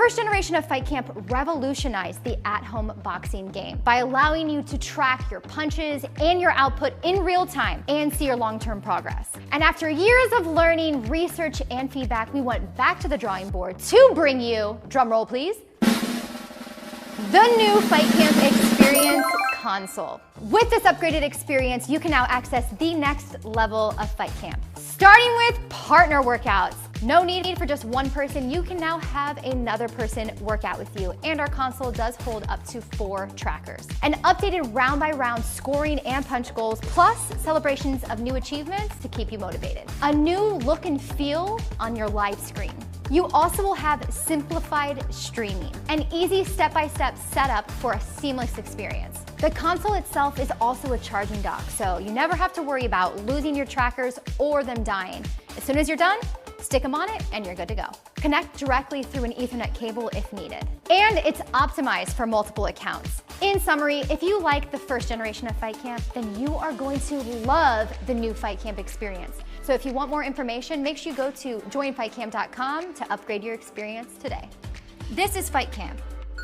first generation of Fight Camp revolutionized the at-home boxing game by allowing you to track your punches and your output in real time and see your long-term progress. And after years of learning, research, and feedback, we went back to the drawing board to bring you, drum roll please, the new Fight Camp Experience console. With this upgraded experience, you can now access the next level of Fight Camp. Starting with partner workouts. No need for just one person, you can now have another person work out with you, and our console does hold up to 4 trackers. An updated round-by-round scoring and punch goals, plus celebrations of new achievements to keep you motivated. A new look and feel on your live screen. You also will have simplified streaming, an easy step-by-step setup for a seamless experience. The console itself is also a charging dock, so you never have to worry about losing your trackers or them dying. As soon as you're done, stick them on it and you're good to go. Connect directly through an Ethernet cable if needed. And it's optimized for multiple accounts. In summary, if you like the first generation of Fight Camp, then you are going to love the new Fight Camp experience. So if you want more information, make sure you go to joinfightcamp.com to upgrade your experience today. This is Fight Camp,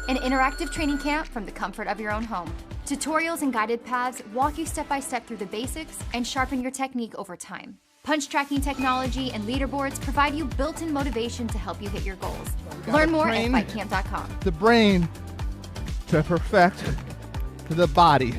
an interactive training camp from the comfort of your own home. Tutorials and guided paths walk you step by step through the basics and sharpen your technique over time. Punch tracking technology and leaderboards provide you built-in motivation to help you hit your goals. Learn more at fightcamp.com. The brain to perfect the body.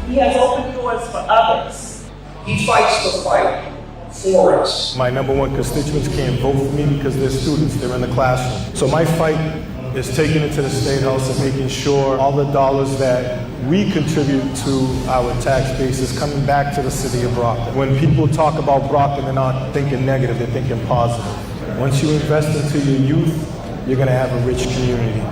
He has opened doors for others. He fights the fight for us. My number one constituents can't vote for me because they're students, they're in the classroom. So my fight is taking it to the State House and making sure all the dollars that we contribute to our tax base is coming back to the city of Brockton. When people talk about Brockton, they're not thinking negative, they're thinking positive. Once you invest into your youth, you're gonna have a rich community.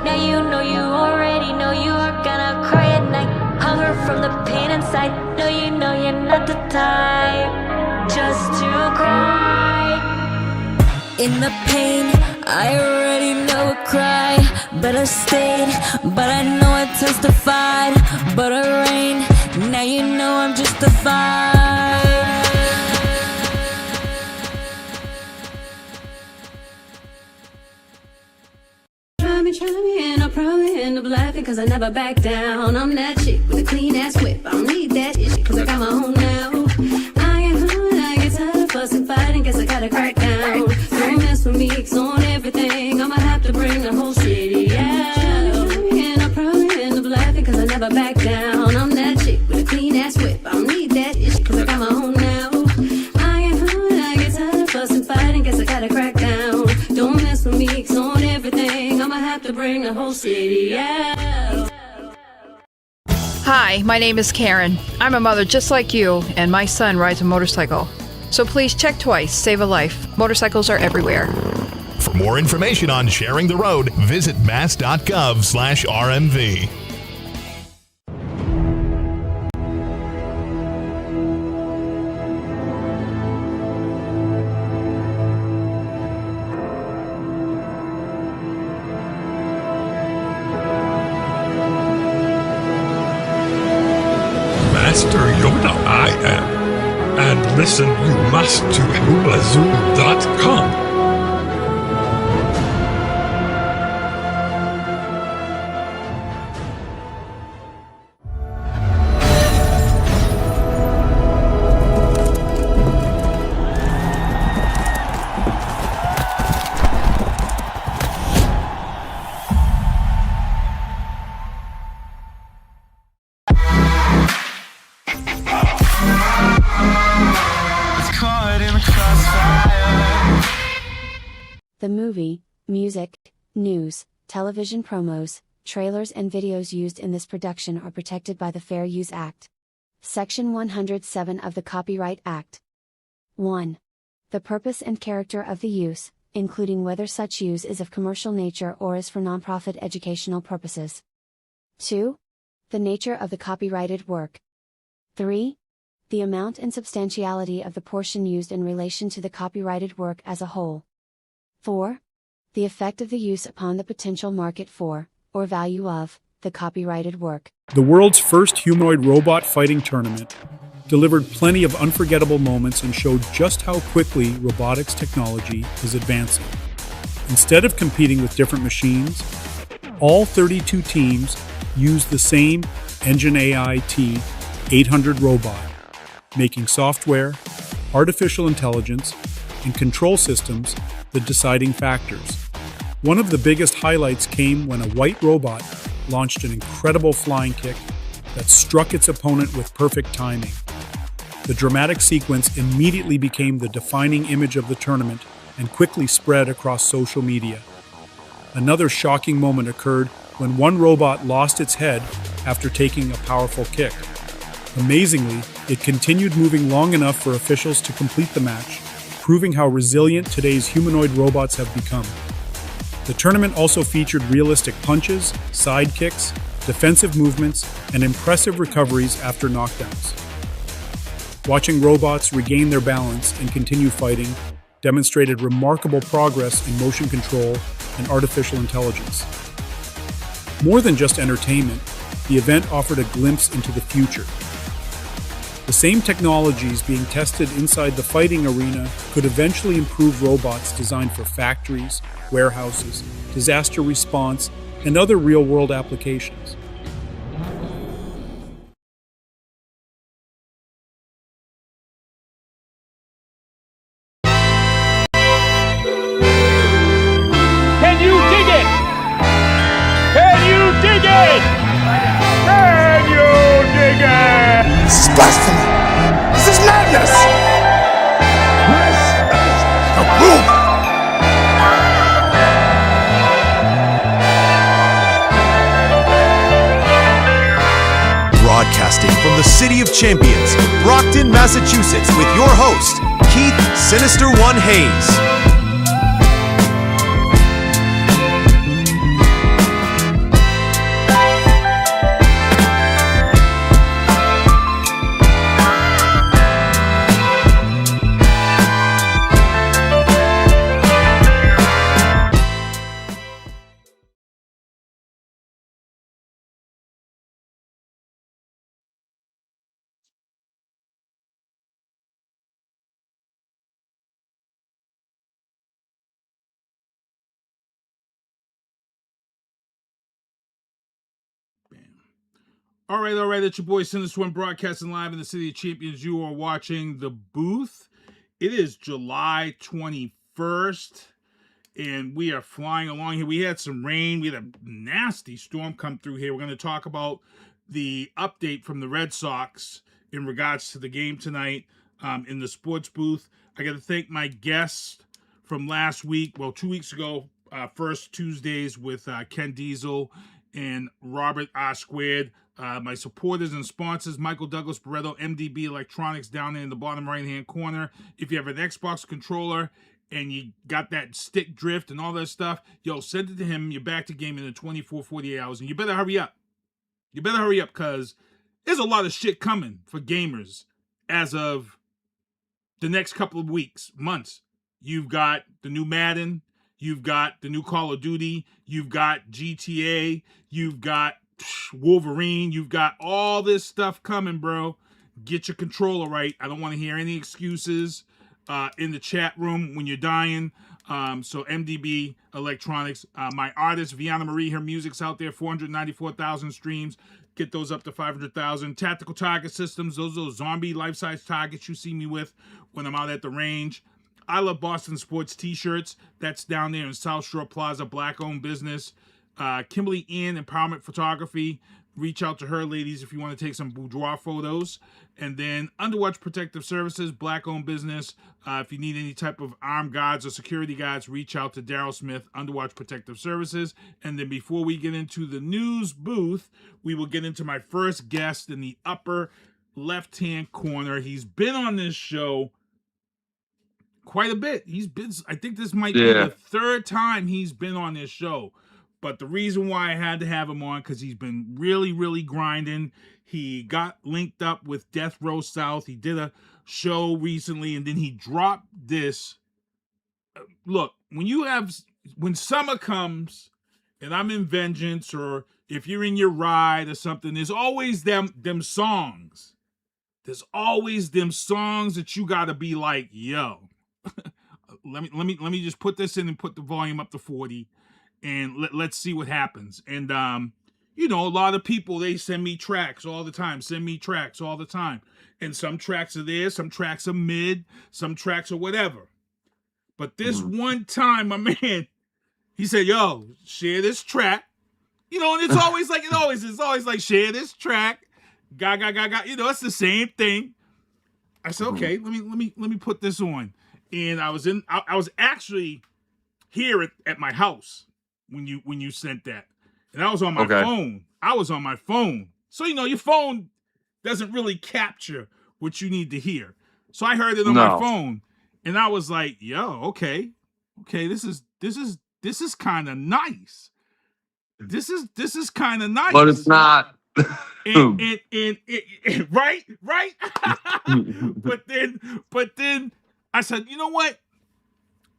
Now you know you already know you are gonna cry at night. Hunger from the pain inside. No, you know you're not the type just to cry. In the pain, I already know a cry. Better stayed, but I know it testified. But a rain, now you know I'm just a vibe. Try me, and I'll probably end up laughing cause I never back down. I'm that chick with a clean ass whip. I don't need that shit cause I got my own now. I get home and I get tired of fussing, fighting, guess I gotta crack down. Don't mess with me, it's on everything. I'ma have to bring the whole city out. Try me, and I'll probably end up laughing cause I never back down. I'm that chick with a clean ass whip. I don't need that shit cause I got my own now. I get home and I get tired of fussing, fighting, guess I gotta crack down. Don't mess with me, it's on everything. I'ma have to bring the whole city out. Hi, my name is Karen. I'm a mother just like you, and my son rides a motorcycle. So please check twice, save a life. Motorcycles are everywhere. For more information on sharing the road, visit mass.gov/RMV. Master Yoda I am. And listen you must to HmmFzoom.com. The movie, music, news, television promos, trailers and videos used in this production are protected by the Fair Use Act. Section 107 of the Copyright Act. 1. The purpose and character of the use, including whether such use is of commercial nature or is for nonprofit educational purposes. 2. The nature of the copyrighted work. 3. The amount and substantiality of the portion used in relation to the copyrighted work as a whole. 4. The effect of the use upon the potential market for, or value of, the copyrighted work. The world's first humanoid robot fighting tournament delivered plenty of unforgettable moments and showed just how quickly robotics technology is advancing. Instead of competing with different machines, all 32 teams used the same Engine AI T800 robot, making software, artificial intelligence, and control systems the deciding factors. One of the biggest highlights came when a white robot launched an incredible flying kick that struck its opponent with perfect timing. The dramatic sequence immediately became the defining image of the tournament and quickly spread across social media. Another shocking moment occurred when one robot lost its head after taking a powerful kick. Amazingly, it continued moving long enough for officials to complete the match, proving how resilient today's humanoid robots have become. The tournament also featured realistic punches, side kicks, defensive movements, and impressive recoveries after knockdowns. Watching robots regain their balance and continue fighting demonstrated remarkable progress in motion control and artificial intelligence. More than just entertainment, the event offered a glimpse into the future. The same technologies being tested inside the fighting arena could eventually improve robots designed for factories, warehouses, disaster response, and other real-world applications. Can you dig it? Can you dig it? Can you dig it? This is blasphemy. This is madness. This is the proof. Broadcasting from the City of Champions, Brockton, Massachusetts, with your host, Keith Sinister One Hayes. All right. It's your boy Sinister One broadcasting live in the City of Champions. You are watching The Booth. It is July 21st, and we are flying along here. We had some rain. We had a nasty storm come through here. We're going to talk about the update from the Red Sox in regards to the game tonight in the sports booth. I got to thank my guests from last week, 2 weeks ago, First Tuesdays with Ken Diesel and Robert R. Squared. My supporters and sponsors, Michael Douglas Barreto, MDB Electronics, down there in the bottom right-hand corner. If you have an Xbox controller and you got that stick drift and all that stuff, send it to him. You're back to game in the 24, 48 hours. And you better hurry up. Because there's a lot of shit coming for gamers as of the next couple of weeks, months. You've got the new Madden. You've got the new Call of Duty. You've got GTA. You've got Wolverine. You've got all this stuff coming, bro. Get your controller right. I don't want to hear any excuses in the chat room when you're dying. So MDB Electronics. My artist, Viana Marie, her music's out there. 494,000 streams. Get those up to 500,000. Tactical target systems. Those zombie life-size targets you see me with when I'm out at the range. I Love Boston Sports t-shirts. That's down there in South Shore Plaza, black-owned business. Kimberly Ann Empowerment Photography. Reach out to her, ladies, if you want to take some boudoir photos. And then Underwatch Protective Services, black-owned business. If you need any type of armed guards or security guards, reach out to Daryl Smith, Underwatch Protective Services. And then before we get into the news booth, we will get into my first guest in the upper left-hand corner. He's been on this show quite a bit. I think this might be the third time he's been on this show. But the reason why I had to have him on, because he's been really, really grinding. He got linked up with Death Row South. He did a show recently, and then he dropped this. Look, when summer comes, and I'm in Vengeance, or if you're in your ride or something, there's always them songs. There's always them songs that you gotta be like, yo. let me just put this in and put the volume up to 40. And let's see what happens. And, a lot of people, they send me tracks all the time. And some tracks are there, some tracks are mid, some tracks are whatever. But this one time, my man, he said, yo, share this track. And it's always like, it's always like, share this track. Ga. It's the same thing. I said, okay, let me put this on. And I was actually here at my house when you sent that, and I was on my phone. So your phone doesn't really capture what you need to hear. So I heard it on my phone, and I was like, "Yo, okay, this is kind of nice. This is kind of nice." But it's not. and right. but then I said, you know what?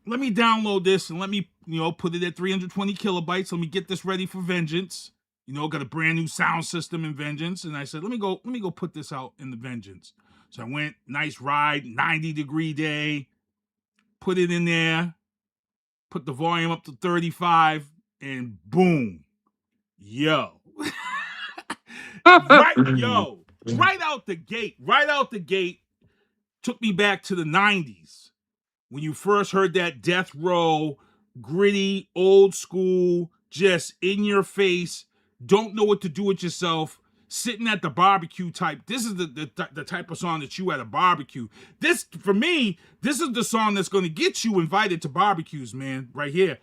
Let me download this and let me, put it at 320 kilobytes. Let me get this ready for Vengeance. Got a brand new sound system in Vengeance. And I said, let me go put this out in the Vengeance. So I went, nice ride, 90-degree day, put it in there, put the volume up to 35, and boom. Yo. Right out the gate, took me back to the 90s. When you first heard that Death Row, gritty, old school, just in your face, don't know what to do with yourself, sitting at the barbecue type. This is the type of song that you at a barbecue. This, for me, this is the song that's going to get you invited to barbecues, man, right here.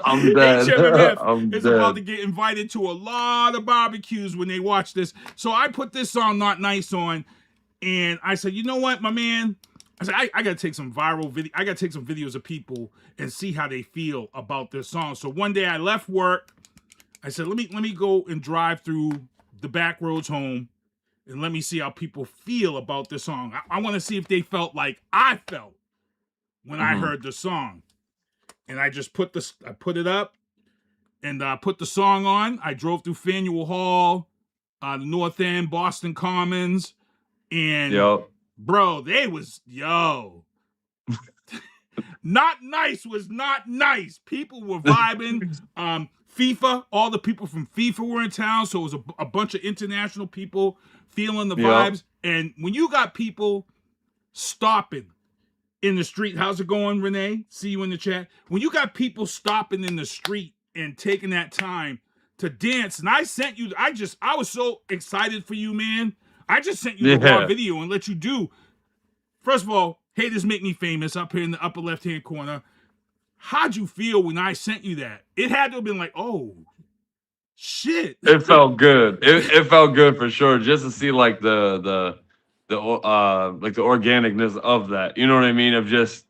I'm dead. HmmF is about to get invited to a lot of barbecues when they watch this. So I put this song Not Nice on, and I said, you know what, my man? I said, I got to take some viral video. I got to take some videos of people and see how they feel about this song. So one day I left work. I said, let me go and drive through the back roads home and let me see how people feel about this song. I want to see if they felt like I felt when I heard the song. And I just put it up and put the song on. I drove through Faneuil Hall, the North End, Boston Commons, and bro, Not Nice was not nice. People were vibing. FIFA, all the people from FIFA were in town, so it was a bunch of international people feeling the vibes. And when you got people stopping in the street, how's it going, Renee? See you in the chat. When you got people stopping in the street and taking that time to dance, and I sent you, I was so excited for you, man. I just sent you the raw video and let you do. First of all, Haters Make Me Famous up here in the upper left-hand corner. How'd you feel when I sent you that? It had to have been like, oh, shit. It felt good. It felt good for sure. Just to see like the organicness of that. You know what I mean? Of just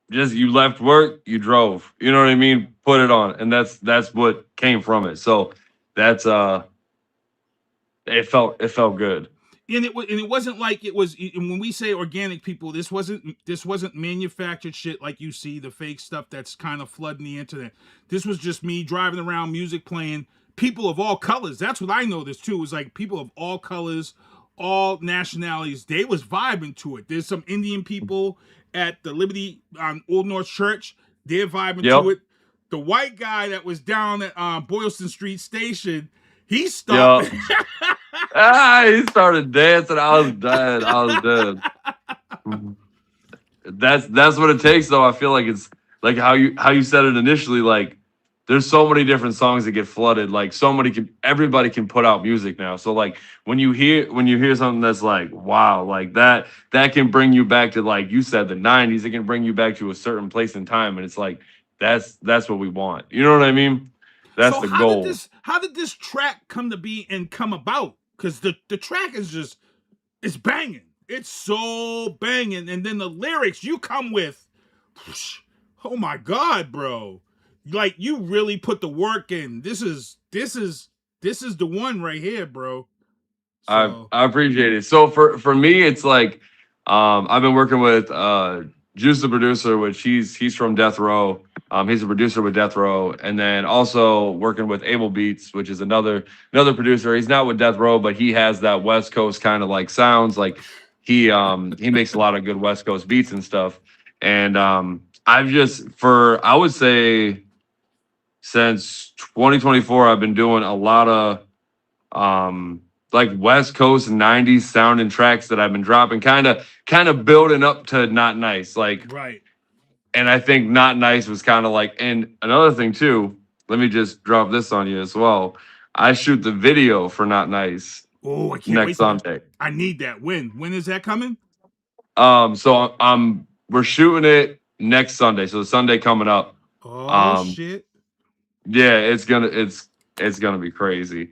you left work, you drove. You know what I mean? Put it on, and that's what came from it. So that's it felt good. And it wasn't like it was. And when we say organic, people, this wasn't manufactured shit like you see the fake stuff that's kind of flooding the internet. This was just me driving around, music playing, people of all colors. That's what I noticed too. It was like people of all colors, all nationalities. They was vibing to it. There's some Indian people at the Liberty Old North Church. They're vibing to it. The white guy that was down at Boylston Street Station, he stopped. He started dancing. I was dead. That's what it takes, though. I feel like it's like how you said it initially. Like, there's so many different songs that get flooded. Like, everybody can put out music now. So like when you hear something that's like, wow, like that can bring you back to, like you said, the 90s. It can bring you back to a certain place in time, and it's like that's what we want. You know what I mean? That's the goal. How did this track come to be and come about? Because the track is it's banging. It's so banging. And then the lyrics you come with, oh my God, bro. Like, you really put the work in. This is the one right here, bro. So. I appreciate it. So for me, it's like I've been working with Juice the producer, which he's from Death Row. He's a producer with Death Row, and then also working with Able Beats, which is another producer. He's not with Death Row, but he has that West Coast kind of like sounds. Like he makes a lot of good West Coast beats and stuff. And I would say since 2024, I've been doing a lot of like West Coast 90s sounding tracks that I've been dropping, kind of building up to Not Nice, like right. And I think Not Nice was kind of like, and another thing too, let me just drop this on you as well. I shoot the video for Not Nice. Oh, I can't next wait Sunday. I need that. When is that coming? So we're shooting it next Sunday. So the Sunday coming up. Oh shit. Yeah, it's gonna be crazy.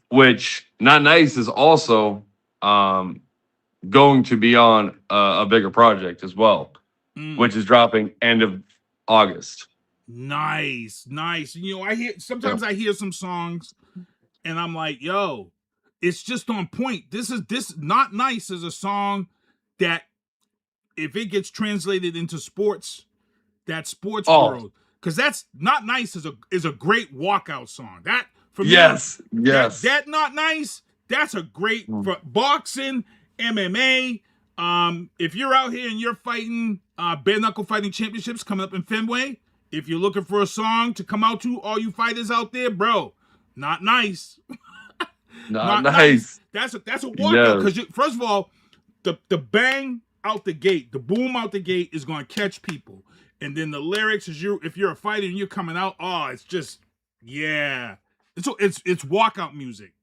Which Not Nice is also going to be on a bigger project as well, which is dropping end of August. Nice. You know, I hear some songs and I'm like, yo, it's just on point. This Not Nice is a song that if it gets translated into sports, that sports world, because that's Not Nice is a great walkout song. That for me, yes. That Not Nice, that's a great for boxing, MMA. If you're out here and you're fighting bare knuckle fighting championships coming up in Fenway, if you're looking for a song to come out to, all you fighters out there, bro, Not Nice. Not nice. That's a walkout, because first of all, the bang out the gate, the boom out the gate is going to catch people, and then the lyrics is if you're a fighter and you're coming out, it's just it's walkout music.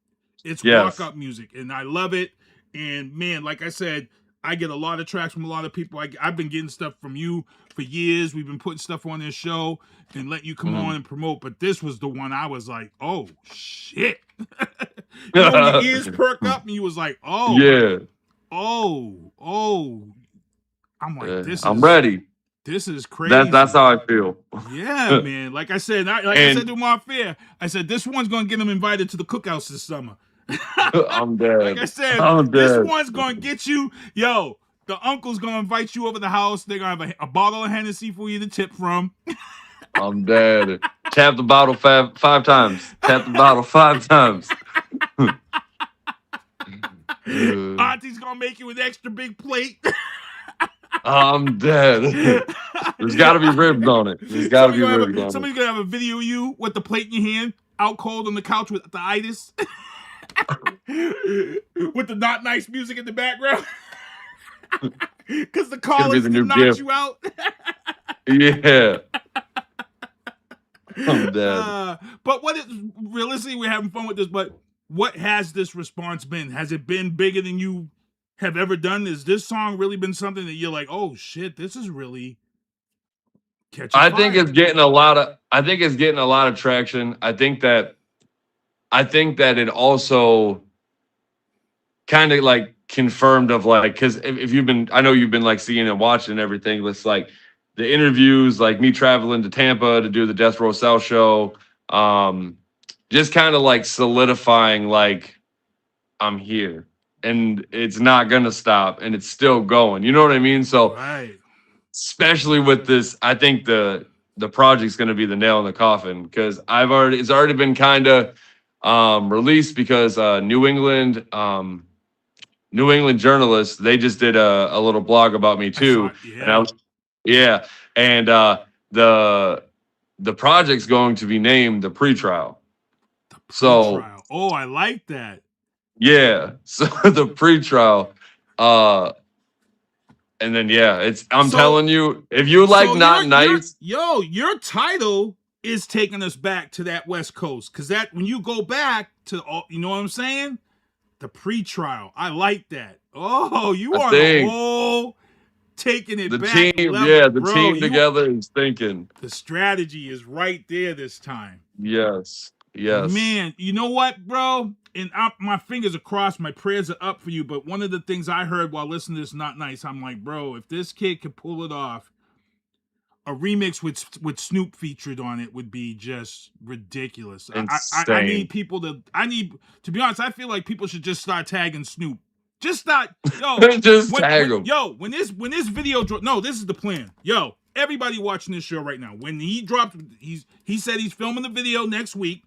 It's walkout music, and I love it. And man, like I said, I get a lot of tracks from a lot of people. I've been getting stuff from you for years. We've been putting stuff on this show and let you come on and promote. But this was the one I was like, oh shit. You know, when your ears perk up and you was like, oh yeah, I'm like, I'm ready. This is crazy. That's how I feel. Yeah, man. Like I said, I said to my fair, I said this one's gonna get them invited to the cookouts this summer. I'm dead. Like I said, this one's gonna get you. Yo, the uncle's gonna invite you over the house. They're gonna have a bottle of Hennessy for you to tip from. I'm dead. Tap the bottle five times. Tap the bottle 5 times. Auntie's gonna make you an extra big plate. I'm dead. There's got to be ribs on it. There's got to be ribs on it. Somebody's gonna have a video of you with the plate in your hand, out cold on the couch with the itis, with the not nice music in the background, because the callers knocked you out. Yeah. I'm dead. But realistically, we're having fun with this, but what has this response been? Has it been bigger than you have ever done? Has this song really been something that you're like, oh shit, this is really catching fire? I think it's getting a lot of traction. I think that it also kind of like confirmed of like, because if you've been, I know you've been like seeing and watching and everything, but it's like the interviews, like me traveling to Tampa to do the Death Row South show, just kind of like solidifying like I'm here and it's not gonna stop and it's still going. You know what I mean? So especially with this, I think the project's gonna be the nail in the coffin, because it's already been kind of released, because New England journalists, they just did a little blog about me too. And the project's going to be named The Pretrial. So oh, I like that. Yeah. So The Pretrial. And then I'm telling you, if you like Not Nice. Your title is taking us back to that West Coast. Because that when you go back to you know what I'm saying? The Pretrial. I like that. Oh, you are the whole taking it back. Team, level. The team together is thinking. The strategy is right there this time. Yes. Man, you know what, bro? And my fingers are crossed, my prayers are up for you. But one of the things I heard while listening to this Not Nice, I'm like, bro, if this kid could pull it off, a remix with Snoop featured on it would be just ridiculous. I need people to be honest, I feel like people should just start tagging Snoop. Just not, tag him. When this video no, this is the plan. Yo, everybody watching this show right now, when he dropped, he said he's filming the video next week.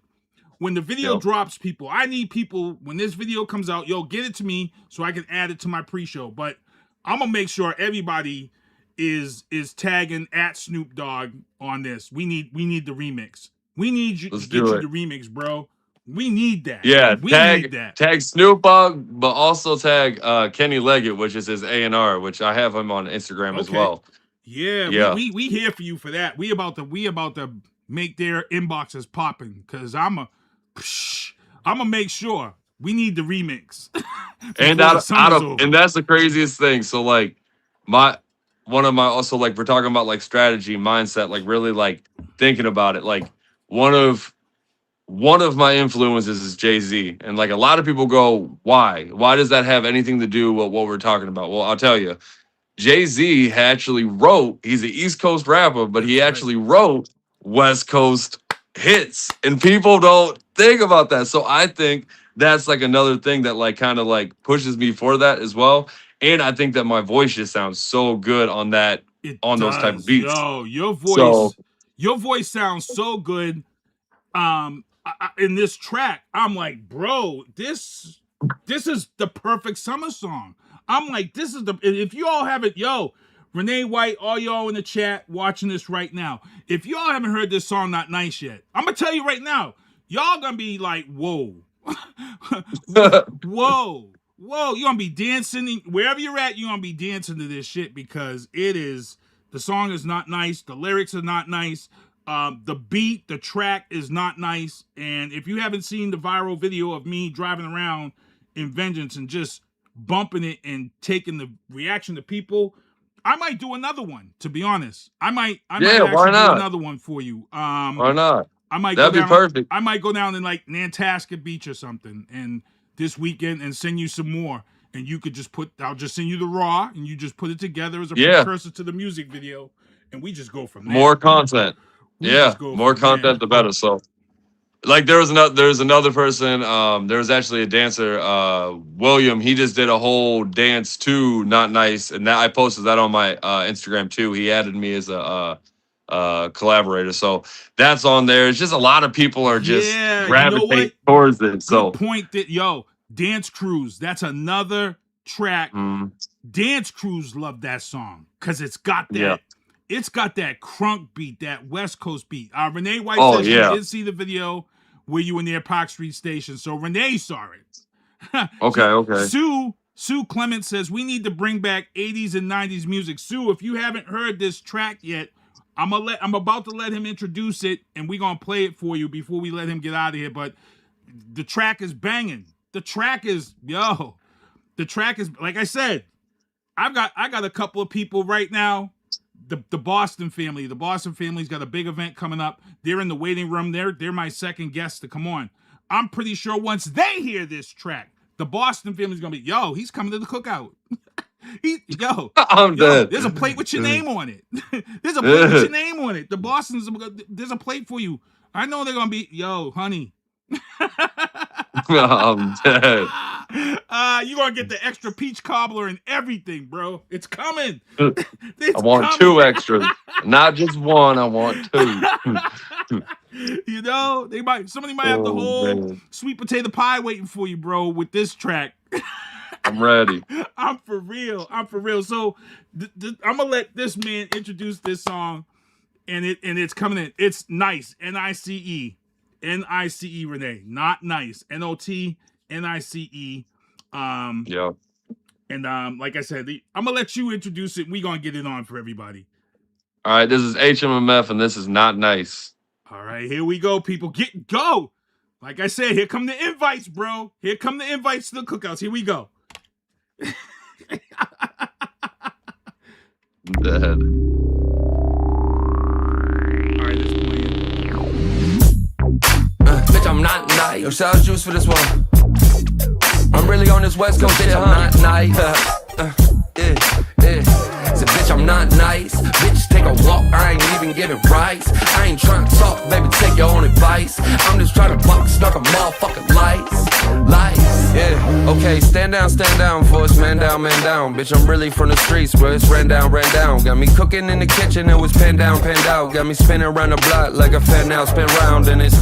When the video drops, people, I need people, when this video comes out, get it to me so I can add it to my pre-show. But I'm gonna make sure everybody is tagging at Snoop Dogg on this. We need the remix. We need you to get you the remix, bro. We need that. Yeah, we need that. Tag Snoop Dogg, but also tag Kenny Leggett, which is his A&R, which I have him on Instagram as well. Yeah. We here for you for that. We about to make their inboxes popping, because I'm gonna make sure we need the remix. And and that's the craziest thing. So like one of my also, like, we're talking about like strategy, mindset, like really like thinking about it. Like one of my influences is Jay-Z. And like a lot of people go, why? Why does that have anything to do with what we're talking about? Well, I'll tell you. Jay-Z actually wrote, he's an East Coast rapper, but he actually wrote West Coast hits. And people don't think about that. So I think that's like another thing that like kind of like pushes me for that as well. And I think that my voice just sounds so good on that, those type of beats. Yo, your voice sounds so good. In this track, I'm like, bro, this is the perfect summer song. I'm like, this is if you all haven't, Renee White, all y'all in the chat watching this right now, if y'all haven't heard this song Not Nice yet, I'm gonna tell you right now, y'all gonna be like, whoa. Whoa, you're gonna be dancing wherever you're at, you're gonna be dancing to this shit, because the song is not nice, the lyrics are not nice, the beat, the track is not nice. And if you haven't seen the viral video of me driving around in Vengeance and just bumping it and taking the reaction to people, I might do another one, to be honest. I might actually do another one for you. Why not? That'd be perfect. I might go down in like Nantasket Beach or something and this weekend and send you some more, and you could just I'll just send you the raw and you just put it together as a precursor to the music video, and we just go from there. More content. More content the better. So like there's another person, there was actually a dancer, William, he just did a whole dance to Not Nice, and that I posted that on my Instagram too. He added me as a collaborator, so that's on there. It's just a lot of people are just gravitating towards it. So good point. That Dance Crews, that's another track. Dance Crews love that song. because it's got that. Yeah. It's got that crunk beat, that West Coast beat. Renee White says she did see the video where you were near Park Street Station. So Renee saw it. Okay. Sue Clement says we need to bring back 80s and 90s music. Sue, if you haven't heard this track yet, I'm about to let him introduce it, and we're gonna play it for you before we let him get out of here. But the track is banging. The track is like I said, I got a couple of people right now. The Boston family. The Boston family's got a big event coming up. They're in the waiting room. They're my second guest to come on. I'm pretty sure once they hear this track, the Boston family's gonna be, yo, he's coming to the cookout. I'm dead. There's a plate with your name on it. There's a plate with your name on it. The Boston's, there's a plate for you. I know they're gonna be, yo, honey. I'm dead. You're gonna get the extra peach cobbler and everything, bro. It's coming. I want 2 extras, not just 1. I want 2. You know, somebody might have the whole sweet potato pie waiting for you, bro, with this track. I'm ready. I'm for real. So I'm gonna let this man introduce this song, and it's coming in. It's Nice, Nice. Nice, Renee, not nice. NOTNICE. Yeah. And like I said, I'm gonna let you introduce it. We're gonna get it on for everybody. All right, this is HmmF, and this is Not Nice. All right, here we go, people. Go. Like I said, here come the invites, bro. Here come the invites to the cookouts. Here we go. I'm dead. All right, this is playing. Bitch, I'm not nice. Yo, shout out Juice for this one. I'm really on this West Coast shit, I'm not nice. So bitch, I'm not nice. Bitch, take a walk, I ain't even giving rights. I ain't trying to talk, baby, take your own advice. I'm just trying to buck, stuck a motherfucking lights. Yeah, okay, stand down for us, man down. Bitch, I'm really from the streets, where it's ran down. Got me cooking in the kitchen, it was panned out. Got me spinning around the block like a fan now, spin round. And it's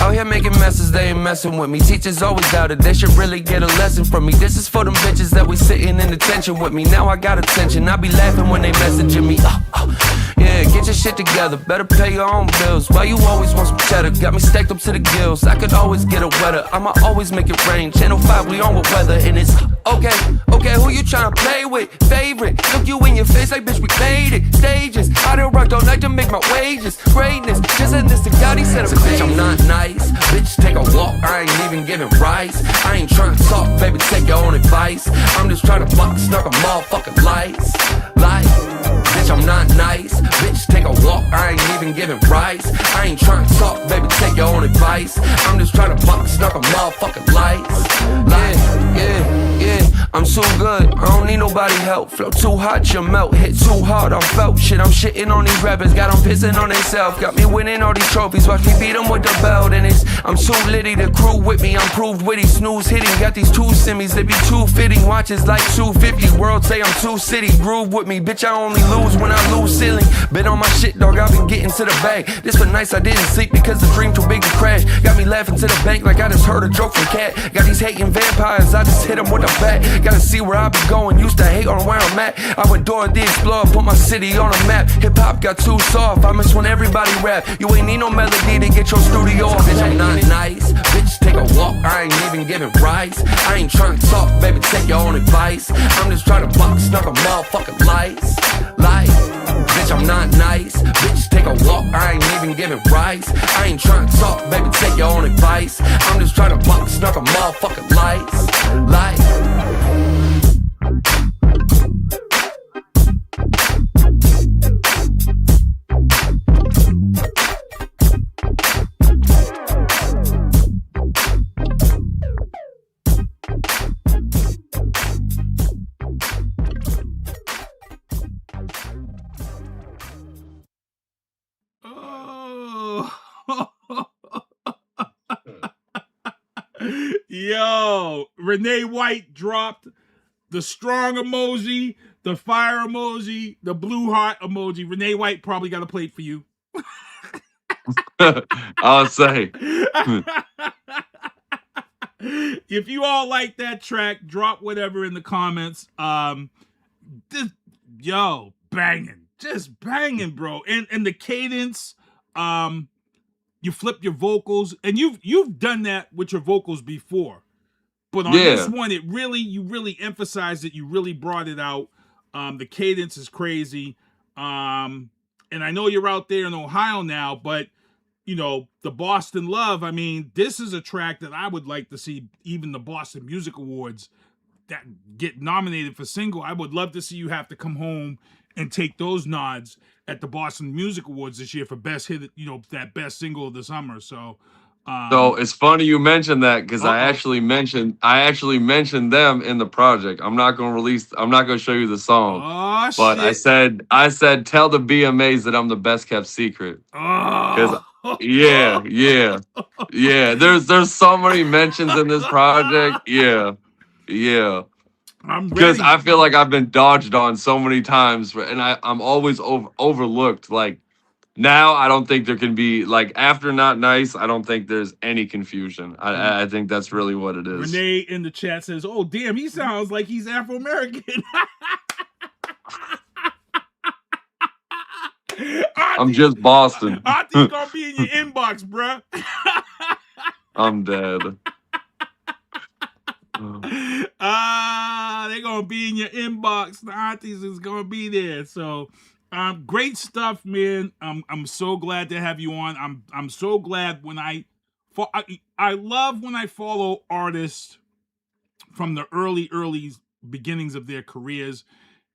out here making messes, they ain't messing with me. Teachers always doubted, they should really get a lesson from me. This is for them bitches that we sitting in attention with me. Now I got attention, I be laughing when they messaging me. Yeah, get your shit together, better pay your own bills. Why you always want some cheddar? Got me stacked up to the gills. I could always get a wetter, I'ma always make it rain. Channel 5, we on with weather, and it's okay, who you tryna play with? Favorite, look you in your face like bitch, we made it. Stages, I done rocked all night to make my wages. Greatness, just in this to God, he said, so bitch, I'm not nice. Bitch, take a walk, I ain't even giving rights. I ain't tryna talk, baby, take your own advice. I'm just tryna buck, snuck a motherfucking lights. Bitch, I'm not nice. Bitch, take a walk, I ain't even giving rights. I ain't trying to talk, baby, take your own advice. I'm just trying to buck, snuck a motherfucking lights. Yeah, I'm so good, I don't need nobody help. Flow too hot, you melt, hit too hard, I'm felt. Shit, I'm shitting on these rappers, got them pissing on themselves. Got me winning all these trophies, watch me beat them with the belt. And I'm too litty, the crew with me, I'm proved witty. Snooze hitting, got these 2 semis, they be too fitting. Watches like 250, world say I'm too city. Groove with me, bitch, I only lose when I lose ceiling. Been on my shit, dog, I been getting to the bag. This for nice, I didn't sleep because the dream too big to crash. Got me laughing to the bank like I just heard a joke from Cat. Got these hating vampires, I just hit them with a bat. Gotta see where I be going, used to hate on where I'm at. I went Dora the Explorer, put my city on a map. Hip hop got too soft, I miss when everybody rap. You ain't need no melody to get your studio off. Bitch, I'm not nice. Bitch, take a walk, I ain't even giving rights. I ain't trying to talk, baby, take your own advice. I'm just trying to box, snuck a motherfucking lights. Bitch, I'm not nice. Bitch, take a walk, I ain't even giving rights. I ain't trying to talk, baby, take your own advice. I'm just trying to box, snuck a motherfucking lights. Yo, Renee White dropped the strong emoji, the fire emoji, the blue heart emoji. Renee White probably got a plate for you. I'll say. If you all like that track, drop whatever in the comments. Yo, just banging, bro. And the cadence, you flip your vocals, and you've done that with your vocals before, but on this one, you really emphasized it. You really brought it out. The cadence is crazy. And I know you're out there in Ohio now, but you know, the Boston Love, I mean, this is a track that I would like to see even the Boston Music Awards that get nominated for single. I would love to see you have to come home and take those nods at the Boston Music Awards this year for best hit, you know, that best single of the summer. So it's funny you mentioned that, because I actually mentioned them in the project. I'm not gonna show you the song. But shit. I said tell the BMAs that I'm the best kept secret. Because yeah. There's so many mentions in this project. Yeah. Because I feel like I've been dodged on so many times, and I'm always overlooked. Like, now I don't think there can be, like, after Not Nice, I don't think there's any confusion. I think that's really what it is. Renee in the chat says, oh damn, he sounds like he's Afro-American. I'm just Boston. Auntie's gonna be in your inbox, bruh. I'm dead. They're gonna be in your inbox. The aunties is gonna be there. So great stuff, man. I'm so glad to have you on. I'm so glad when I love when I follow artists from the early beginnings of their careers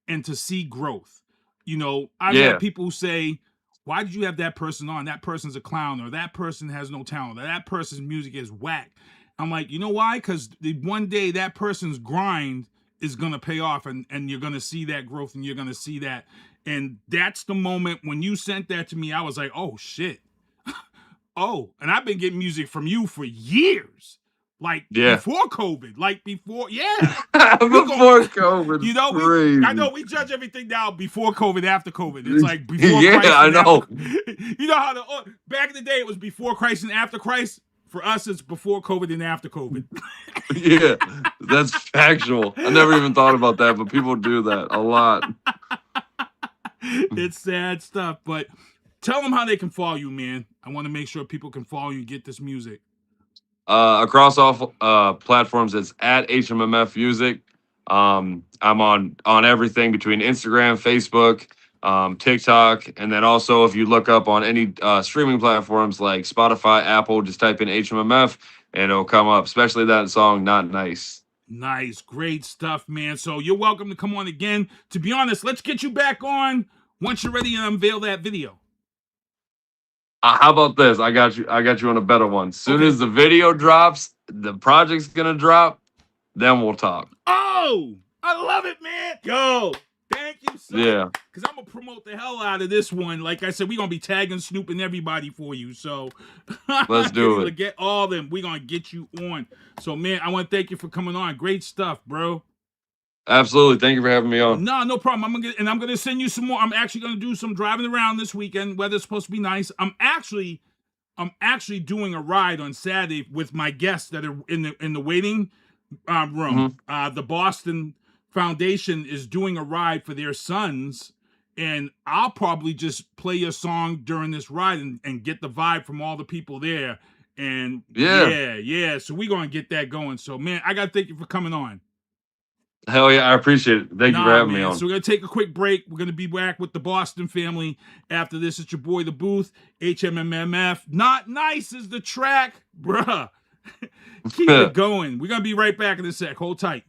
and to see growth. You know, I've had people who say, why did you have that person on? That person's a clown, or that person has no talent, or that person's music is whack. I'm like, you know why? Because one day that person's grind is going to pay off, and you're going to see that growth, and you're going to see that. And that's the moment when you sent that to me, I was like, oh, shit. Oh, and I've been getting music from you for years. Like, before COVID. Like, before, before COVID. You know, I know we judge everything now before COVID, after COVID. It's like before Christ. I know. You know how back in the day it was before Christ and after Christ? For us, it's before COVID and after COVID. Yeah, that's factual. I never even thought about that, but people do that a lot. It's sad stuff, but tell them how they can follow you, man. I want to make sure people can follow you and get this music. Across all platforms, it's at HmmF Music. I'm on everything between Instagram, Facebook, TikTok, and then also if you look up on any streaming platforms like Spotify, Apple, just type in HmmF and it'll come up, especially that song Not Nice. Nice, great stuff, man. So you're welcome to come on again. To be honest, let's get you back on once you're ready to unveil that video. How about this? I got you on a better one. Soon as the video drops, the project's gonna drop, then we'll talk. Oh, I love it, man. Yo, thank you, son. Yeah. Because I'm going to promote the hell out of this one. Like I said, we're going to be tagging, snooping everybody for you. So let's do it. Get all of them. We're going to get you on. So, man, I want to thank you for coming on. Great stuff, bro. Absolutely. Thank you for having me on. No problem. I'm going to send you some more. I'm actually going to do some driving around this weekend. Weather's supposed to be nice. I'm actually doing a ride on Saturday with my guests that are in the waiting room. The Boston Foundation is doing a ride for their sons, and I'll probably just play your song during this ride and get the vibe from all the people there. And yeah. So we're going to get that going. So, man, I got to thank you for coming on. Hell yeah, I appreciate it. Thank you for having me on. So we're going to take a quick break. We're going to be back with the Boston family after this. It's your boy, The Booth, HmmF. Not Nice is the track, bruh. Keep it going. We're going to be right back in a sec. Hold tight.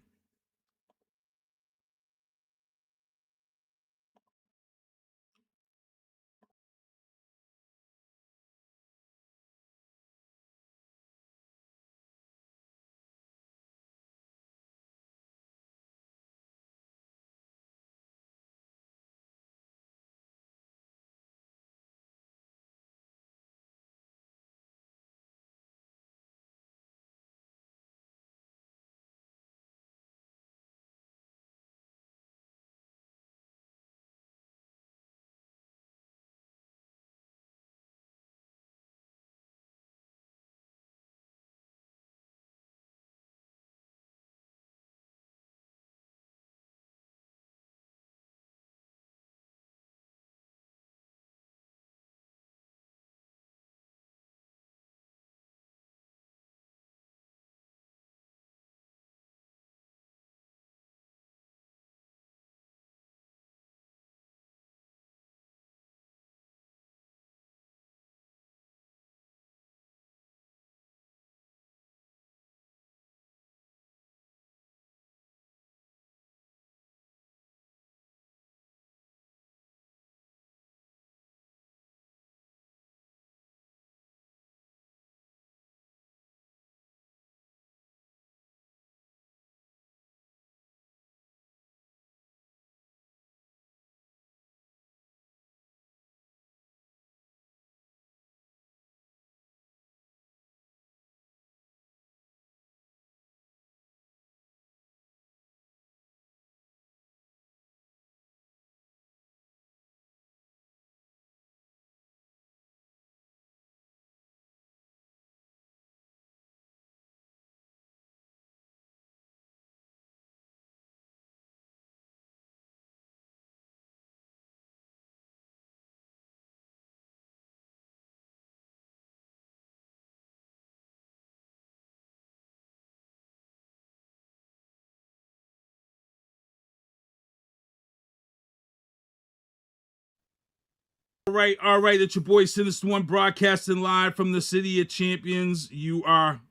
All right. It's your boy Sinister One broadcasting live from the City of Champions. We are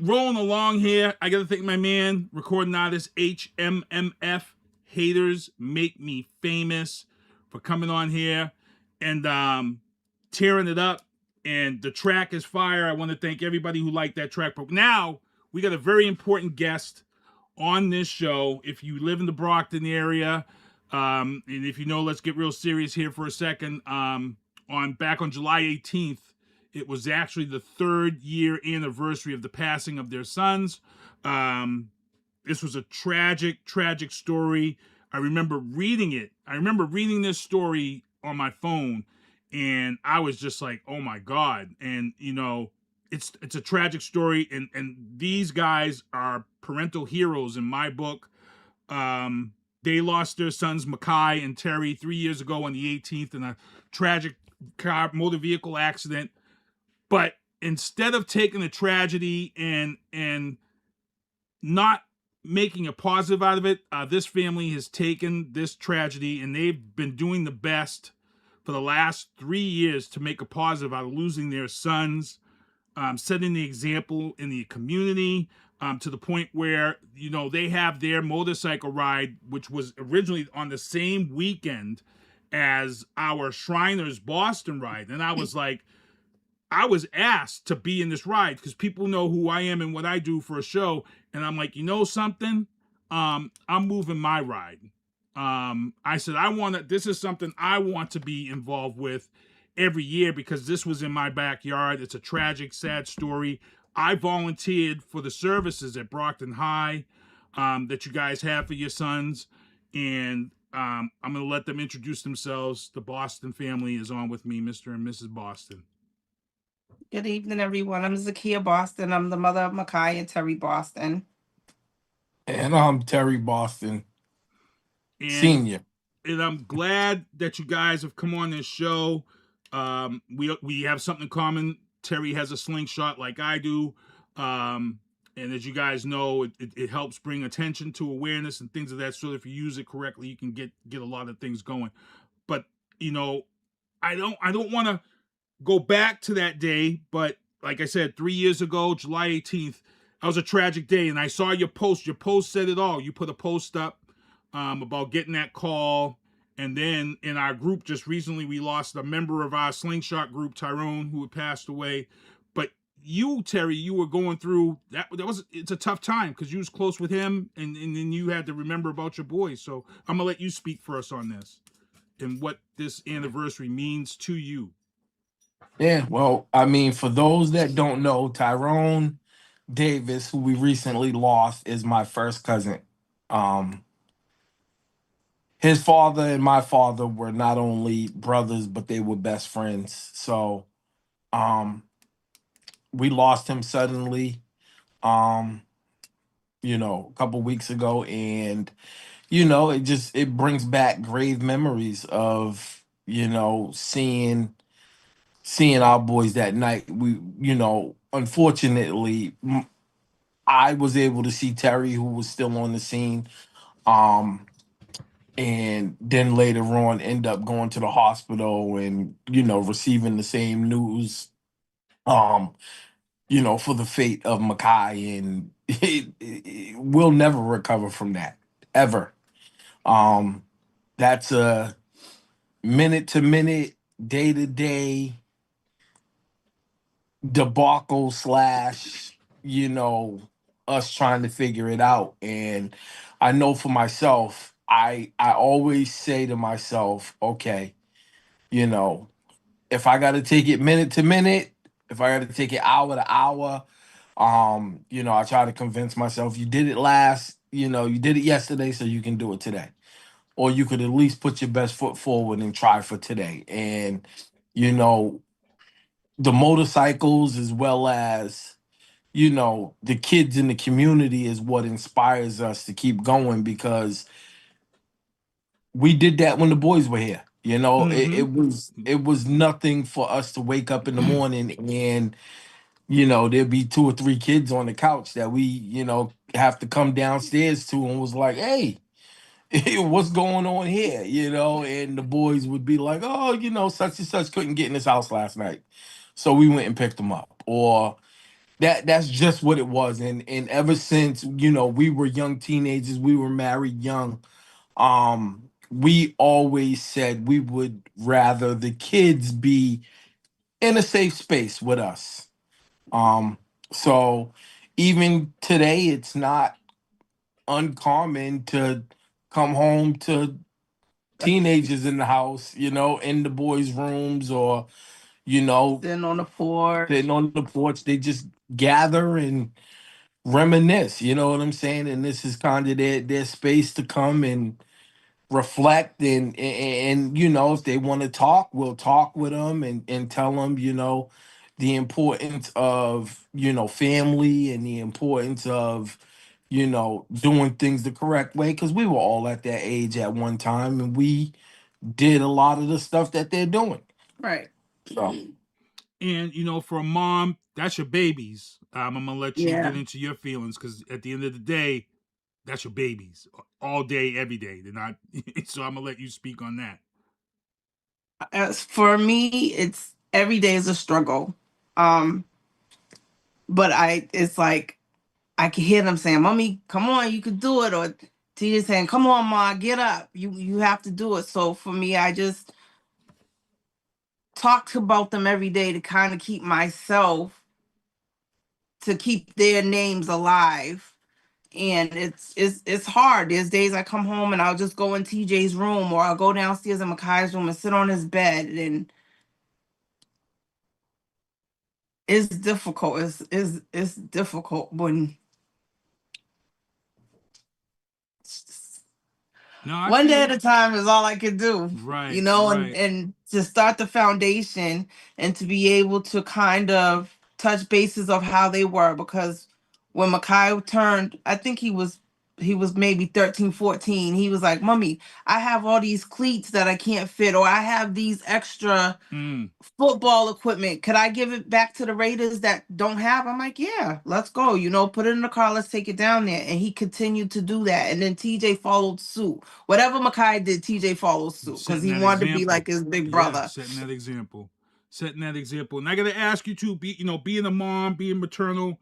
rolling along here. I got to thank my man, Recording Artist HmmF. Haters Make Me Famous, for coming on here and tearing it up. And the track is fire. I want to thank everybody who liked that track. But now we got a very important guest on this show. If you live in the Brockton area, and if you know, let's get real serious here for a second. Back on July 18th, it was actually the 3rd year anniversary of the passing of their sons. This was a tragic, tragic story. I remember reading it. I remember reading this story on my phone, and I was just like, oh my God. And, you know, it's a tragic story, and these guys are parental heroes in my book. They lost their sons, Makhi and Terry, 3 years ago on the 18th in a tragic motor vehicle accident. But instead of taking the tragedy and not making a positive out of it, this family has taken this tragedy and they've been doing the best for the last 3 years to make a positive out of losing their sons, setting the example in the community, to the point where, you know, they have their motorcycle ride, which was originally on the same weekend as our Shriners Boston ride. And I was like, I was asked to be in this ride because people know who I am and what I do for a show. And I'm like, you know something? I'm moving my ride. I said, this is something I want to be involved with every year because this was in my backyard. It's a tragic, sad story. I volunteered for the services at Brockton High that you guys have for your sons. And I'm going to let them introduce themselves. The Boston family is on with me, Mr. and Mrs. Boston. Good evening, everyone. I'm Zakia Boston. I'm the mother of Makhi and Terry Boston. And I'm Terry Boston, Senior. And I'm glad that you guys have come on this show. We have something in common. Terry has a slingshot like I do. And as you guys know, it helps bring attention to awareness and things of that sort. If you use it correctly, you can get a lot of things going. But, you know, I don't want to go back to that day, but like I said, 3 years ago, July 18th, that was a tragic day. And I saw your post. Your post said it all. You put a post up about getting that call. And then in our group just recently, we lost a member of our slingshot group, Tyrone, who had passed away. But you, Terry, you were going through that. It's a tough time because you was close with him, and then you had to remember about your boys. So I'm gonna let you speak first on this and what this anniversary means to you. Yeah, well, I mean, for those that don't know, Tyrone Davis, who we recently lost, is my first cousin. His father and my father were not only brothers, but they were best friends. So we lost him suddenly, you know, a couple weeks ago. And, you know, it brings back grave memories of, you know, seeing our boys that night. We, you know, unfortunately, I was able to see Terry, who was still on the scene. And then later on end up going to the hospital and, you know, receiving the same news, you know, for the fate of Makhi. And we'll never recover from that, ever. That's a minute-to-minute, day-to-day debacle / you know, us trying to figure it out. And I know for myself, I always say to myself, okay, you know, if I got to take it minute to minute, if I got to take it hour to hour, you know, I try to convince myself you did it you did it yesterday, so you can do it today. Or you could at least put your best foot forward and try for today. And, you know, the motorcycles as well as, you know, the kids in the community is what inspires us to keep going, because we did that when the boys were here. You know, it was nothing for us to wake up in the morning and, you know, there'd be 2 or 3 kids on the couch that we, you know, have to come downstairs to and was like, hey, what's going on here, and the boys would be like, oh, such and such couldn't get in his house last night, so we went and picked him up, or that's just what it was. And ever since, we were young teenagers, we were married young, we always said we would rather the kids be in a safe space with us. So even today, it's not uncommon to come home to teenagers in the house, in the boys' rooms, or Sitting on the porch. They just gather and reminisce. You know what I'm saying? And this is kind of their space to come and reflect, and if they want to talk, we'll talk with them and tell them the importance of family, and the importance of doing things the correct way, because we were all at that age at one time, and we did a lot of the stuff that they're doing. Right. So, and for a mom, that's your babies. I'm gonna let you Yeah. get into your feelings, because at the end of the day, that's your babies all day, every day. They're not. So I'm gonna let you speak on that. As for me, it's every day is a struggle. But it's like I can hear them saying, "Mommy, come on, you can do it," or TJ saying, "Come on, Ma, get up. You have to do it." So for me, I just talk about them every day to kind of keep myself, to keep their names alive. And it's hard. There's days I come home and I'll just go in TJ's room, or I'll go downstairs in Makhi's room and sit on his bed, and it's difficult. It's difficult when one day at a time is all I could do. Right. And to start the foundation and to be able to kind of touch bases of how they were, because when Makhi turned, I think he was maybe 13, 14, he was like, "Mommy, I have all these cleats that I can't fit, or I have these extra football equipment. Could I give it back to the Raiders that don't have?" I'm like, "Yeah, let's go. Put it in the car. Let's take it down there." And he continued to do that. And then TJ followed suit. Whatever Makhi did, TJ followed suit, because he wanted to be like his big brother. Yeah, setting that example. And I got to ask you too, being a mom, being maternal,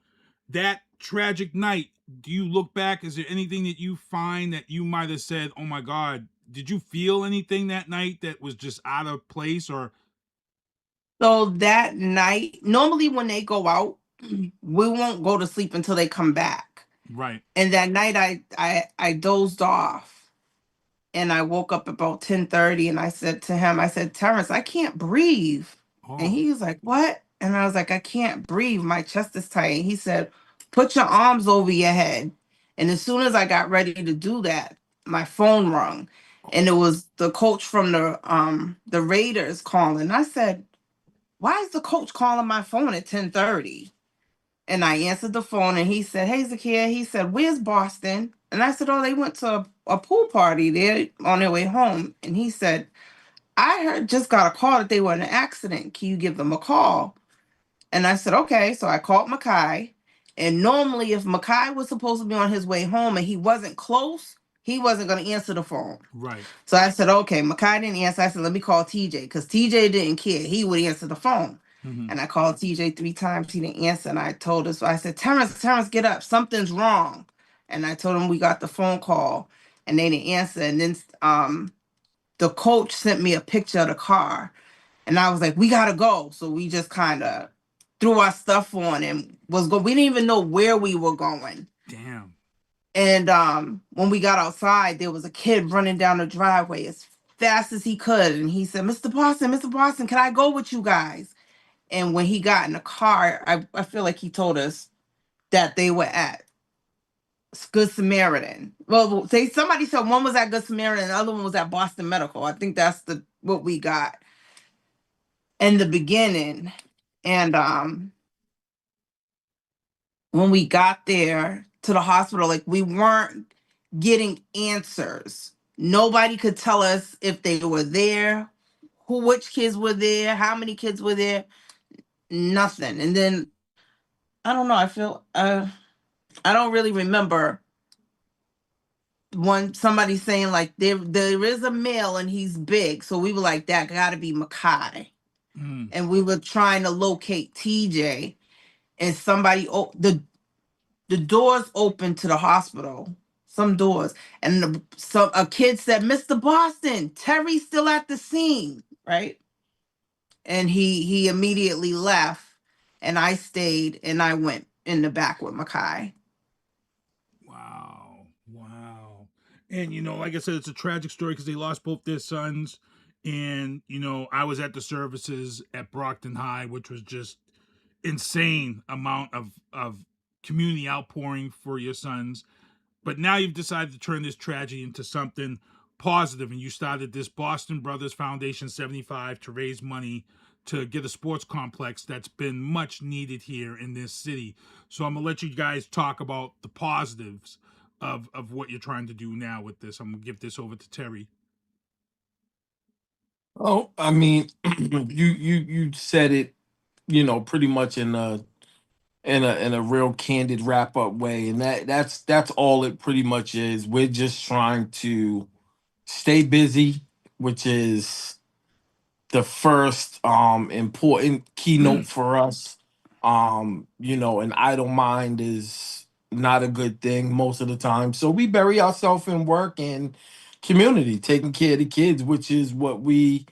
that tragic night, do you look back? Is there anything that you find that you might have said, "Oh my God," did you feel anything that night that was just out of place? Or so that night, normally when they go out, we won't go to sleep until they come back. Right. And that night I dozed off, and I woke up about 10:30, and I said to him, "Terrence, I can't breathe." And he was like, "What?" And I was like, "I can't breathe. My chest is tight." And he said, "Put your arms over your head." And as soon as I got ready to do that, my phone rung. And it was the coach from the Raiders calling. I said, "Why is the coach calling my phone at 10:30? And I answered the phone, and he said, "Hey, Zakia," he said, "Where's Boston?" And I said, "Oh, they went to a pool party. They're on their way home." And he said, just got a call that they were in an accident. Can you give them a call?" And I said, "Okay." So I called Makhi. And normally, if Makhi was supposed to be on his way home and he wasn't close, he wasn't going to answer the phone. Right. So I said, "Okay." Makhi didn't answer. I said, "Let me call TJ," because TJ didn't care. He would answer the phone. And I called TJ 3 times. He didn't answer. And I told her, so I said, Terrence, get up. Something's wrong." And I told him we got the phone call, and they didn't answer. And then the coach sent me a picture of the car. And I was like, "We got to go." So we just kind of threw our stuff on and we didn't even know where we were going. Damn. And when we got outside, there was a kid running down the driveway as fast as he could. And he said, Mr. Boston, can I go with you guys?" And when he got in the car, I feel like he told us that they were at Good Samaritan. Well, somebody said one was at Good Samaritan and the other one was at Boston Medical. I think that's what we got in the beginning. And when we got there to the hospital, like, we weren't getting answers. Nobody could tell us if they were there, which kids were there, how many kids were there, nothing. And then I don't know, I feel I don't really remember somebody saying like there is a male and he's big, so we were like, that got to be Makhi. And we were trying to locate TJ, and somebody the doors open to the hospital, some doors, and a kid said, Mr. Boston, Terry's still at the scene, right? And he immediately left, and I stayed, and I went in the back with Makhi. Wow. And, you know, like I said, it's a tragic story because they lost both their sons. And, you know, I was at the services at Brockton High, which was just insane amount of community outpouring for your sons. But now you've decided to turn this tragedy into something positive, and you started this Boston Brothers Foundation 75 to raise money to get a sports complex that's been much needed here in this city. So I'm gonna let you guys talk about the positives of what you're trying to do now with this. I'm gonna give this over to Terry. Oh, I mean, you said it, you know, pretty much in a real candid wrap up way, and that's all it pretty much is. We're just trying to stay busy, which is the first important keynote for us. You know, an idle mind is not a good thing most of the time. So we bury ourselves in work and community, taking care of the kids, which is what we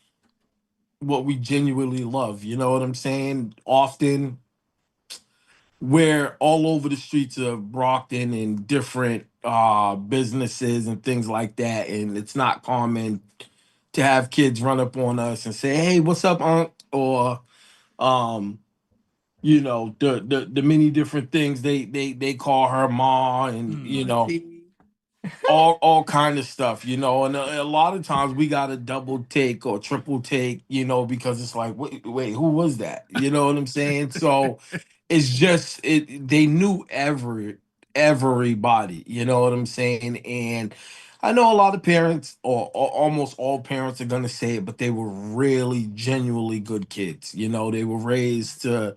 genuinely love. You know what I'm saying? Often we're all over the streets of Brockton and different businesses and things like that. And it's not common to have kids run up on us and say, "Hey, what's up, Unc?" Or you know, the many different things they call her ma, and you know, all kind of stuff, you know. And a lot of times we got a double take or triple take, you know, because it's like, wait, who was that? You know what I'm saying? So it's just they knew everybody, you know what I'm saying? And I know a lot of parents, or almost all parents, are gonna say it, but they were really genuinely good kids. You know, they were raised to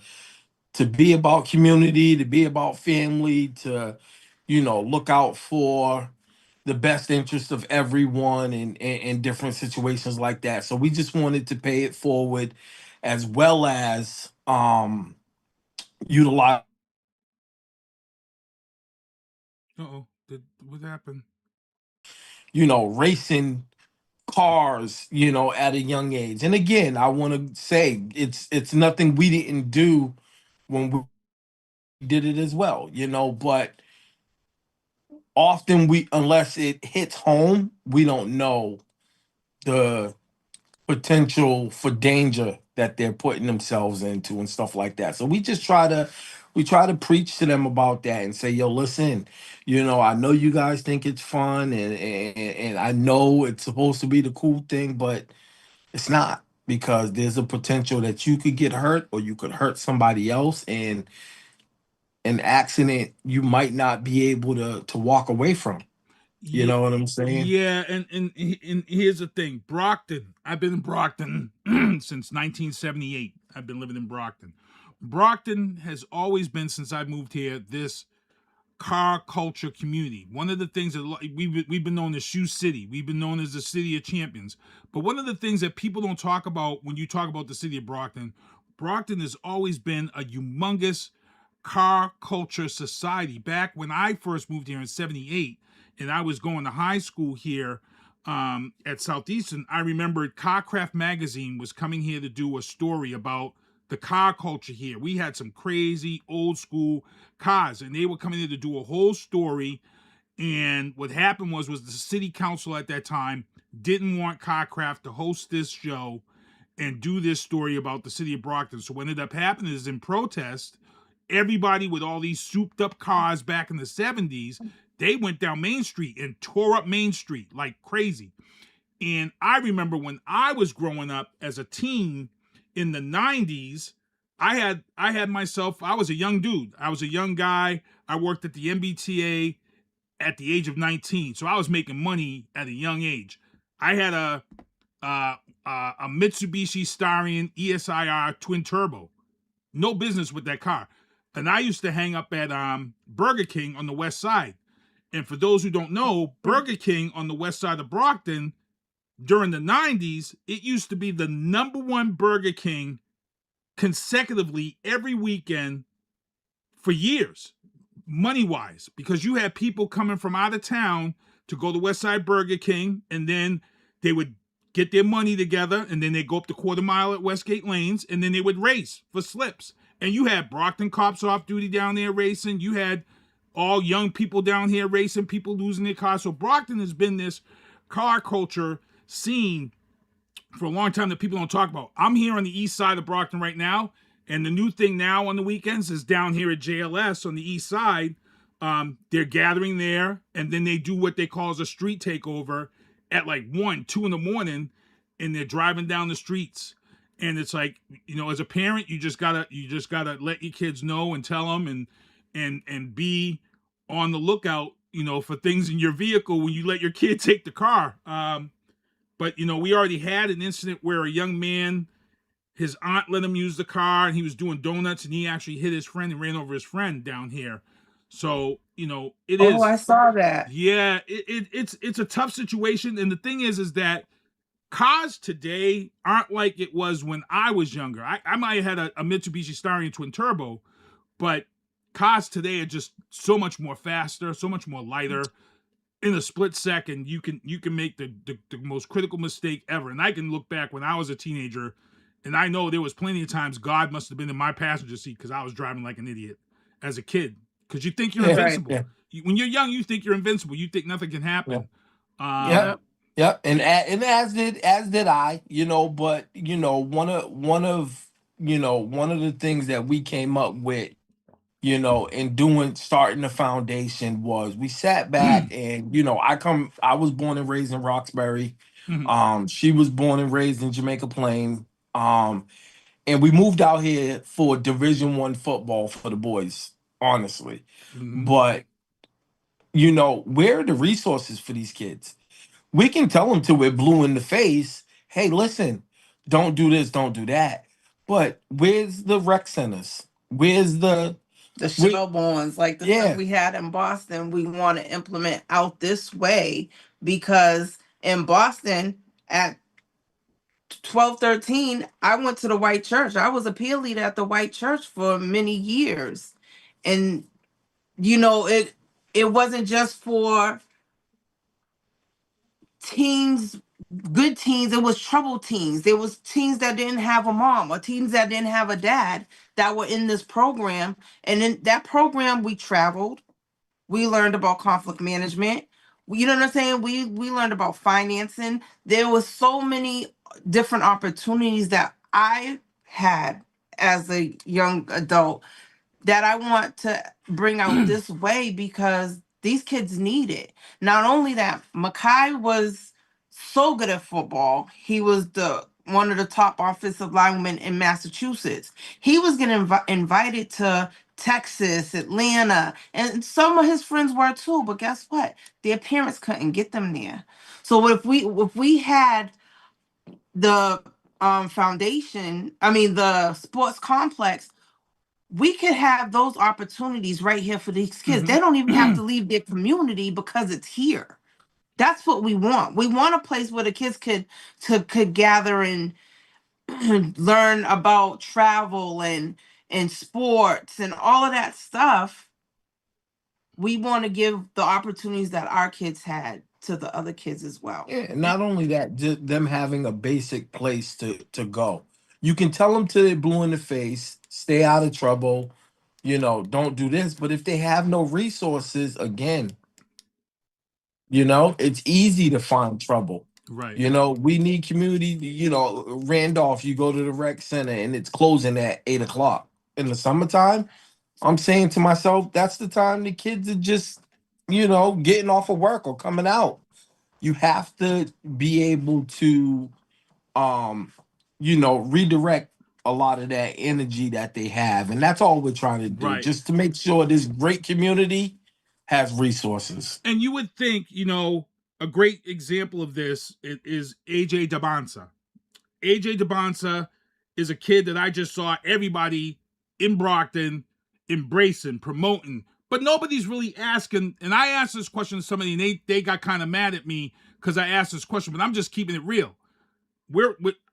be about community, to be about family, to, you know, look out for the best interest of everyone in different situations like that. So we just wanted to pay it forward, as well as utilize. What happened? You know, racing cars, you know, at a young age. And again, I want to say it's nothing we didn't do when we did it as well, you know, but often unless it hits home, we don't know the potential for danger that they're putting themselves into and stuff like that. So we try to preach to them about that and say, yo, listen, you know, I know you guys think it's fun, and I know it's supposed to be the cool thing, but it's not, because there's a potential that you could get hurt or you could hurt somebody else, and an accident you might not be able to walk away from. You know what I'm saying? Yeah, and here's the thing. Brockton, I've been in Brockton since 1978. I've been living in Brockton. Brockton has always been, since I moved here, this car culture community. One of the things that we've been known as Shoe City. We've been known as the City of Champions. But one of the things that people don't talk about when you talk about the city of Brockton, Brockton has always been a humongous car culture society. Back when I first moved here in 78, and I was going to high school here at Southeastern, I remember Carcraft Magazine was coming here to do a story about the car culture here. We had some crazy old school cars, and they were coming here to do a whole story. And what happened was the city council at that time didn't want Carcraft to host this show and do this story about the city of Brockton. So what ended up happening is, in protest, everybody with all these souped up cars back in the 70s, they went down Main Street and tore up Main Street like crazy. And I remember when I was growing up as a teen in the 90s, I was a young dude. I was a young guy. I worked at the MBTA at the age of 19. So I was making money at a young age. I had a Mitsubishi Starion ESIR twin turbo. No business with that car. And I used to hang up at Burger King on the Westside. And for those who don't know, Burger King on the west side of Brockton, during the 90s, it used to be the #1 Burger King consecutively every weekend for years, money-wise, because you had people coming from out of town to go to Westside Burger King, and then they would get their money together, and then they go up the quarter mile at Westgate Lanes, and then they would race for slips. And you had Brockton cops off duty down there racing. You had all young people down here racing, people losing their cars. So Brockton has been this car culture scene for a long time that people don't talk about. I'm here on the east side of Brockton right now, and the new thing now on the weekends is down here at JLS on the east side. They're gathering there, and then they do what they call a street takeover at like 1, 2 in the morning, and they're driving down the streets. And it's like, you know, as a parent, you just gotta let your kids know and tell them and be on the lookout, you know, for things in your vehicle when you let your kid take the car. But, you know, we already had an incident where a young man, his aunt let him use the car, and he was doing donuts, and he actually hit his friend and ran over his friend down here. So, you know, it is. Oh, I saw that. Yeah, it's a tough situation. And the thing is that cars today aren't like it was when I was younger. I might have had a Mitsubishi Starion Twin Turbo, but cars today are just so much more faster, so much more lighter. In a split second, you can make the most critical mistake ever. And I can look back when I was a teenager, and I know there was plenty of times God must have been in my passenger seat because I was driving like an idiot as a kid. Because you think you're invincible. Right, yeah. When you're young, you think you're invincible. You think nothing can happen. Yeah. And as did I, you know. But you know, one of the things that we came up with, you know, in starting the foundation was we sat back and, you know, I was born and raised in Roxbury. She was born and raised in Jamaica Plain. And we moved out here for Division I football for the boys, honestly. But, you know, where are the resources for these kids? We can tell them till we're blue in the face, hey, listen, don't do this, don't do that. But where's the rec centers? Where's the Shelbournes, like the stuff we had in Boston, we want to implement out this way, because in Boston at 12, 13, I went to the white church. I was a peer leader at the white church for many years. And, you know, it wasn't just for teens, good teens, it was troubled teens. There was teens that didn't have a mom or teens that didn't have a dad that were in this program. And in that program, we traveled. We learned about conflict management. You know what I'm saying? We learned about financing. There was so many different opportunities that I had as a young adult that I want to bring out this way, because these kids need it. Not only that, Makhi was so good at football. He was one of the top offensive linemen in Massachusetts. He was getting invited to Texas, Atlanta, and some of his friends were too. But guess what? Their parents couldn't get them there. So if we had the foundation, the sports complex, we could have those opportunities right here for these kids. They don't even have to leave their community because it's here. That's what we want. We want a place where the kids could gather and learn about travel and sports and all of that stuff. We want to give the opportunities that our kids had to the other kids as well. Yeah, not only that, just them having a basic place to go. You can tell them till they're blue in the face, stay out of trouble, you know, don't do this. But if they have no resources, again, you know, it's easy to find trouble. Right. You know, we need community, you know, Randolph, you go to the rec center and it's closing at 8:00 in the summertime. I'm saying to myself, that's the time the kids are just, you know, getting off of work or coming out. You have to be able to, you know, redirect a lot of that energy that they have. And that's all we're trying to do, just to make sure this great community has resources. And you would think, you know, a great example of this is AJ Dabansa. AJ Dabansa is a kid that I just saw everybody in Brockton embracing, promoting, but nobody's really asking. And I asked this question to somebody, and they got kind of mad at me because I asked this question. But I'm just keeping it real.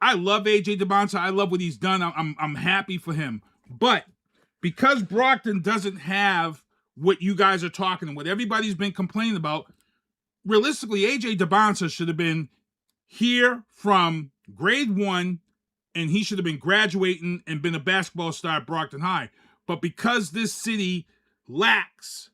I love AJ DeBonsa. I love what he's done. I'm happy for him. But because Brockton doesn't have what you guys are talking and what everybody's been complaining about, realistically, AJ DeBonsa should have been here from grade 1, and he should have been graduating and been a basketball star at Brockton High. But because this city lacks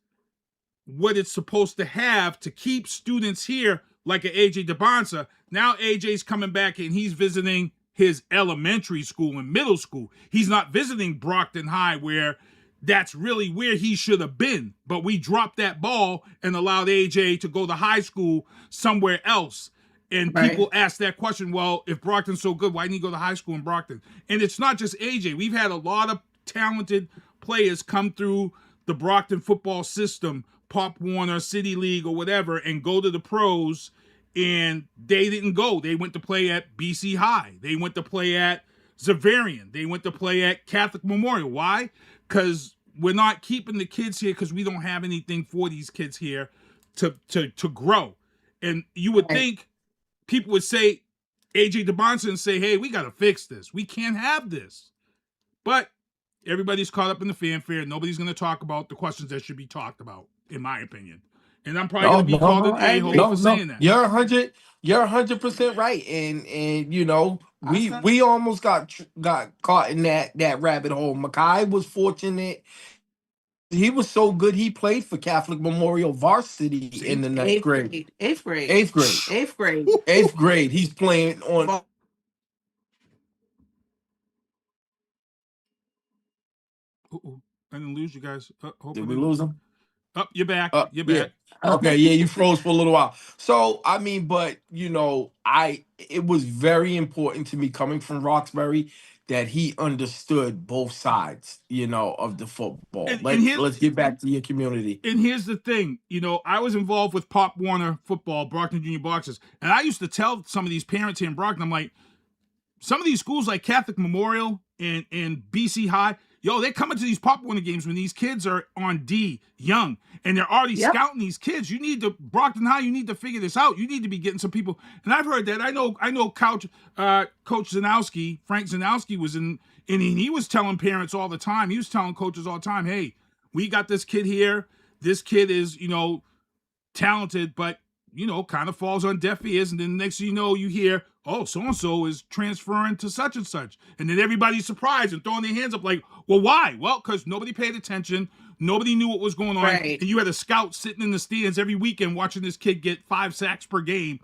what it's supposed to have to keep students here like an AJ DeBonsa, now AJ's coming back and he's visiting his elementary school and middle school. He's not visiting Brockton High, where that's really where he should have been. But we dropped that ball and allowed AJ to go to high school somewhere else. And people ask that question, well, if Brockton's so good, why didn't he go to high school in Brockton? And it's not just AJ. We've had a lot of talented players come through the Brockton football system, Pop Warner, City League, or whatever, and go to the pros, and they didn't go. They went to play at BC High. They went to play at Xaverian. They went to play at Catholic Memorial. Why? Because we're not keeping the kids here because we don't have anything for these kids here to grow. And you would think people would say, AJ DeBonsa, and say, hey, we got to fix this. We can't have this. But everybody's caught up in the fanfare. Nobody's going to talk about the questions that should be talked about, in my opinion. And I'm probably going to be called an a-hole for saying that. You're 100% right. And you know, we almost got caught in that rabbit hole. Makhi was fortunate. He was so good, he played for Catholic Memorial varsity in the ninth grade. Eighth grade. Eighth grade. He's playing on. I didn't lose you guys. Did we lose him? Oh, you're back. You're back. Okay, yeah, you froze for a little while. So, I mean, but, you know, it was very important to me coming from Roxbury that he understood both sides, you know, of the football. Let's get back to your community. And here's the thing, you know, I was involved with Pop Warner football, Brockton Junior Boxers, and I used to tell some of these parents here in Brockton, I'm like, some of these schools like Catholic Memorial and BC High, yo, they're coming to these Pop Warner games when these kids are on D, young, and they're already scouting these kids. You need to, Brockton High, you need to figure this out. You need to be getting some people. And I've heard that. I know Coach Zanowski, Frank Zanowski was in, and he was telling parents all the time. He was telling coaches all the time, hey, we got this kid here. This kid is, you know, talented, but, you know, kind of falls on deaf ears. And then next thing you know, you hear, oh, so-and-so is transferring to such and such. And then everybody's surprised and throwing their hands up like, well, why? Well, because nobody paid attention. Nobody knew what was going on. And you had a scout sitting in the stands every weekend watching this kid get 5 sacks per game.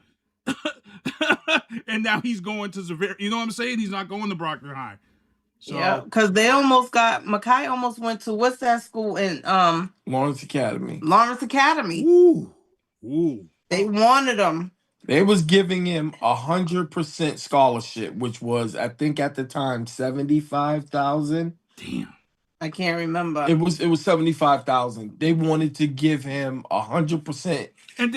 And now he's going to Xavier. You know what I'm saying? He's not going to Brockton High. So, yeah, because they almost got, Makhi almost went to, what's that school in? Lawrence Academy. Lawrence Academy. Ooh. They wanted him. They was giving him 100% scholarship, which was, I think at the time, $75,000. Damn. I can't remember. It was $75,000. They wanted to give him 100%. And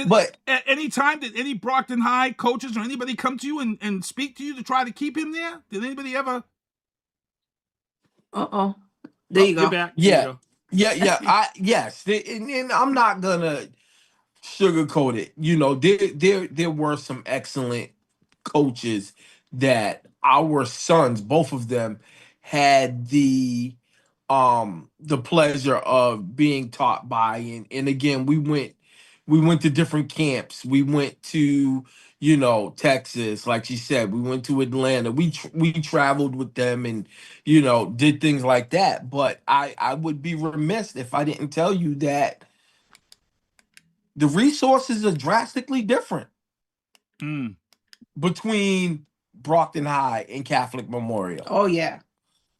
at any time, did any Brockton High coaches or anybody come to you and speak to you to try to keep him there? Did anybody ever? There you go. You're back. Yeah. Yes. And I'm not gonna sugarcoat it. You know, there were some excellent coaches that our sons, both of them, had the pleasure of being taught by. And again, we went to different camps. We went to, you know, Texas, like she said. We went to Atlanta. We traveled with them and, you know, did things like that. But I would be remiss if I didn't tell you that the resources are drastically different between Brockton High and Catholic Memorial. Oh, yeah.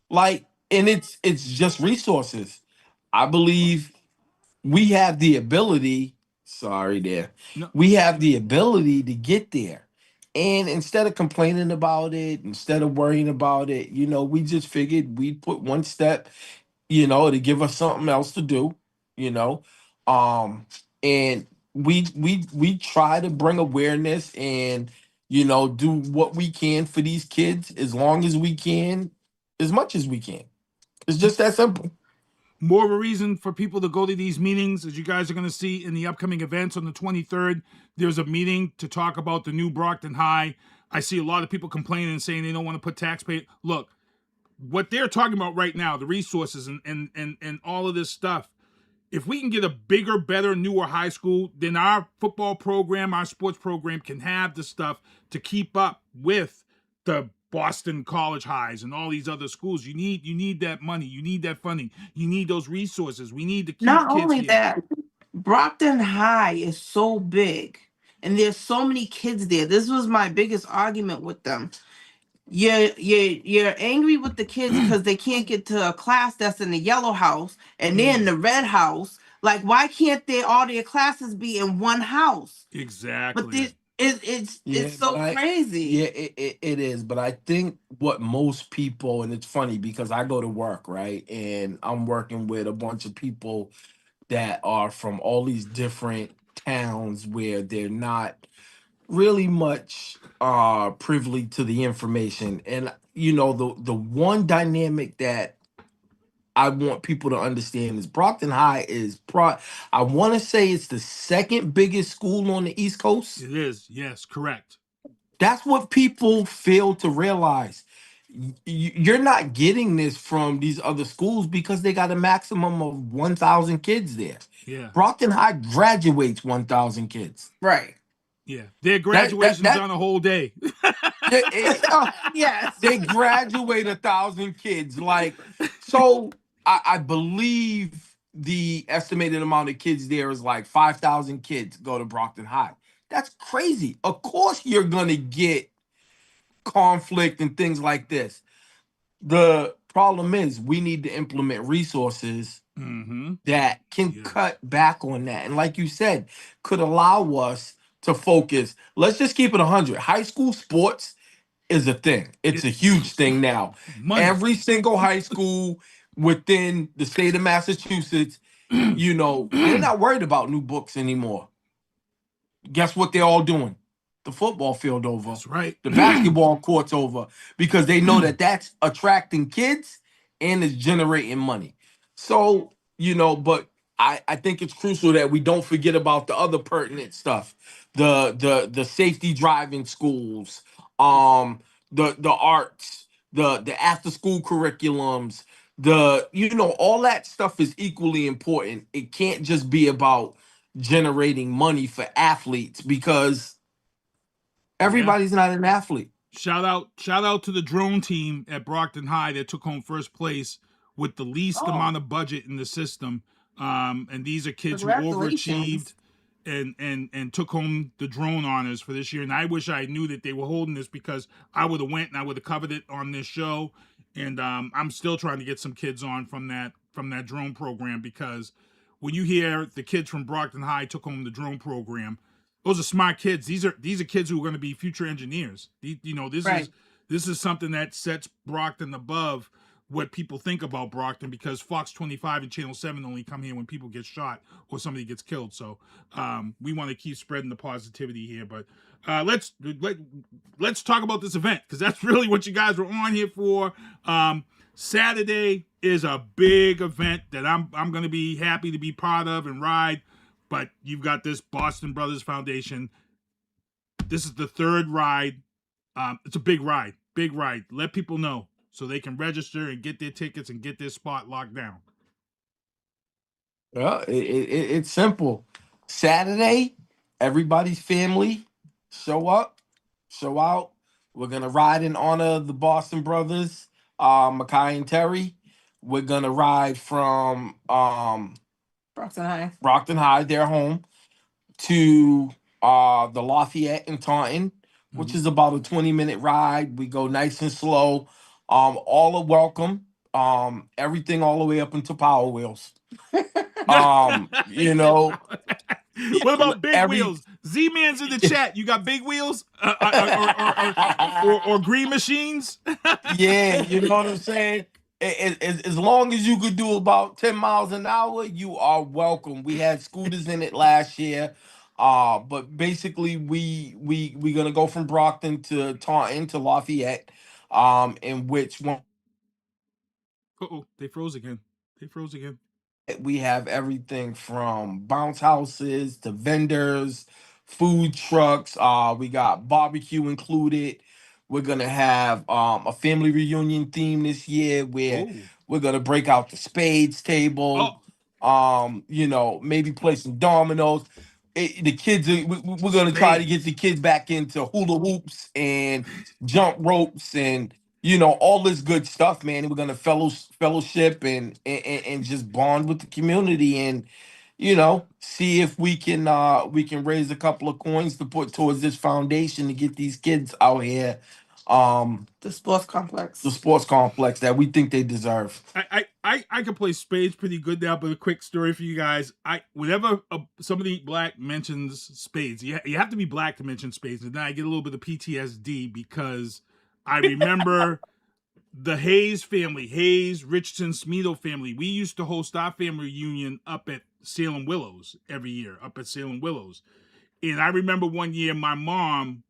Like, and it's just resources. I believe we have the ability. Sorry there. No. We have the ability to get there. And instead of complaining about it, instead of worrying about it, you know, we just figured we'd put one step, you know, to give us something else to do, you know. And we try to bring awareness and, you know, do what we can for these kids as long as we can, as much as we can. It's just that simple. More of a reason for people to go to these meetings, as you guys are going to see in the upcoming events on the 23rd. There's a meeting to talk about the new Brockton High. I see a lot of people complaining and saying they don't want to put taxpayer. Look, what they're talking about right now, the resources and all of this stuff, if we can get a bigger, better, newer high school, then our football program, our sports program can have the stuff to keep up with the Boston College Highs and all these other schools. You need that money. You need that funding. You need those resources. We need to keep Not kids only here. that, Brockton High is so big and there's so many kids there. This was my biggest argument with them. You're angry with the kids because they can't get to a class that's in the yellow house and they're in the red house. Like, why can't all their classes be in one house? Exactly. But it's so crazy. Yeah, it is. But I think what most people, and it's funny because I go to work, right? And I'm working with a bunch of people that are from all these different towns where they're not really much privy to the information. And the one dynamic that I want people to understand is Brockton High is I want to say it's the second biggest school on the East Coast. It is, yes, correct. That's what people fail to realize. You're not getting this from these other schools because they got a maximum of 1,000 kids there. Yeah. Brockton High graduates 1,000 kids. Right. Yeah. Their graduation's on a whole day. Yes. They graduate 1,000 kids. Like, so I believe the estimated amount of kids there is like 5,000 kids go to Brockton High. That's crazy. Of course you're going to get conflict and things like this. The problem is we need to implement resources that can cut back on that. And like you said, could allow us to focus. Let's just keep it 100. High school sports is a thing. It's a huge thing now. Every single high school within the state of Massachusetts, they're not worried about new books anymore. Guess what they're all doing? The football field over. That's right. The basketball court's over because they know that that's attracting kids and is generating money. So, but I think it's crucial that we don't forget about the other pertinent stuff. The safety driving schools, the arts, the after school curriculums, all that stuff is equally important. It can't just be about generating money for athletes because everybody's not an athlete. Shout out to the drone team at Brockton High that took home first place with the least amount of budget in the system. And these are kids who overachieved and took home the drone honors for this year. And I wish I knew that they were holding this because I would have went and I would have covered it on this show. And I'm still trying to get some kids on from that drone program, because when you hear the kids from Brockton High took home the drone program, those are smart kids. These are kids who are going to be future engineers. This is something that sets Brockton above what people think about Brockton, because Fox 25 and Channel 7 only come here when people get shot or somebody gets killed. So we want to keep spreading the positivity here. But let's talk about this event, because that's really what you guys were on here for. Saturday is a big event that I'm going to be happy to be part of and ride. But you've got this Boston Brothers Foundation. This is the third ride. It's a big ride. Let people know so they can register and get their tickets and get their spot locked down. Well, it's simple. Saturday, everybody's family, show up, show out. We're going to ride in honor of the Boston Brothers, Makhi and Terry. We're going to ride from Brockton High, their home, to the Lafayette in Taunton, which is about a 20-minute ride. We go nice and slow. All are welcome. Everything all the way up into Power Wheels. What about big wheels? Z-Man's in the chat. You got big wheels or green machines? Yeah, you know what I'm saying? As long as you could do about 10 miles an hour, you are welcome. We had scooters in it last year. But basically we're gonna go from Brockton to Taunton to Lafayette. In which one they froze again. We have everything from bounce houses to vendors, food trucks. We got barbecue included. We're gonna have a family reunion theme this year where Oh. we're gonna break out the spades table. Maybe play some dominoes. The kids we're gonna try to get the kids back into hula hoops and jump ropes and all this good stuff, man. And we're gonna fellowship and just bond with the community and see if we can raise a couple of coins to put towards this foundation to get these kids out here the sports complex that we think they deserve. I can play spades pretty good now, but a quick story for you guys. Whenever somebody black mentions spades, you have to be black to mention spades, and then I get a little bit of PTSD because I remember the Hayes family, Hayes, Richardson, Smeeto family. We used to host our family reunion up at Salem Willows every year, And I remember one year my mom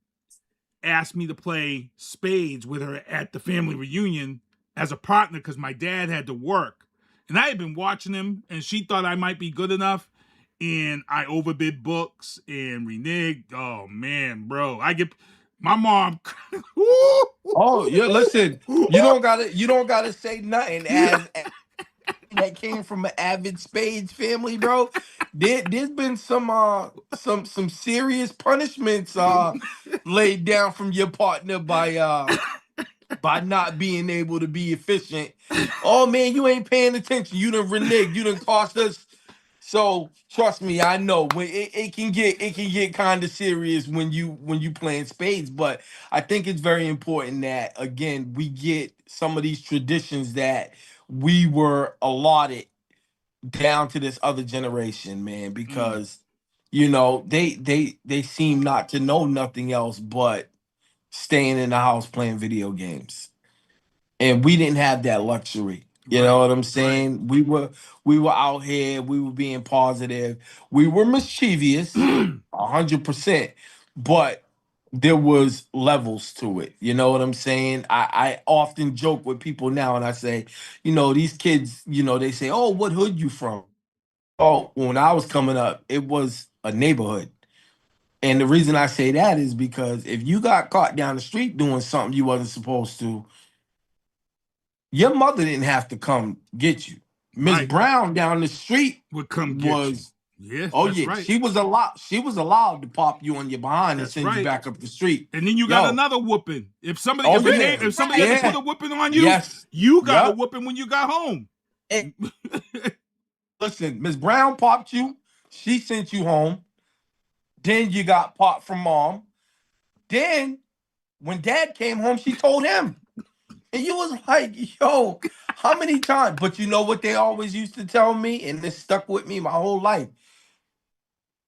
asked me to play spades with her at the family reunion as a partner because my dad had to work. And I had been watching him, and she thought I might be good enough. And I overbid books and reneged. Oh, man, bro. My mom. Oh, yeah, listen. You don't gotta say nothing as that came from an avid spades family, bro. There's been some serious punishments laid down from your partner by not being able to be efficient. Oh man, you ain't paying attention. You done reneged. You done cost us. So trust me, I know when it can get kind of serious when you playing spades. But I think it's very important that again we get some of these traditions that we were allotted down to this other generation, man, because they seem not to know nothing else but staying in the house playing video games. And we didn't have that luxury. You know what I'm saying? We were out here, we were being positive, we were mischievous, 100%, but there was levels to it. You know what I'm saying? I often joke with people now and I say, these kids, they say, oh, what hood you from? Oh, when I was coming up, it was a neighborhood. And the reason I say that is because if you got caught down the street doing something you wasn't supposed to, your mother didn't have to come get you. Miss Brown down the street would come get you. Yeah. Oh yeah, right. She was allowed to pop you on your behind and send you back up the street. And then you got another whooping. If somebody had to put a whooping on you, you got a whooping when you got home. Listen, Miss Brown popped you. She sent you home. Then you got popped from mom. Then when dad came home, she told him. And you was like, yo, how many times? But you know what they always used to tell me, and this stuck with me my whole life.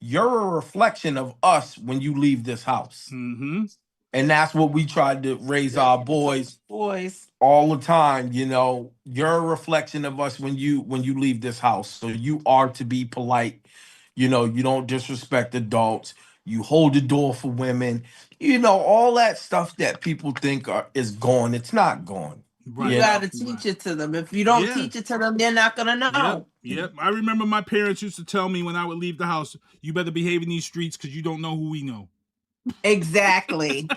You're a reflection of us when you leave this house. Mm-hmm. And that's what we tried to raise our boys all the time. You're a reflection of us when you leave this house. So you are to be polite. You don't disrespect adults. You hold the door for women. All that stuff that people think is gone. It's not gone. Right. You got to teach it to them. If you don't teach it to them, they're not going to know. Yep. I remember my parents used to tell me when I would leave the house, you better behave in these streets because you don't know who we know. Exactly.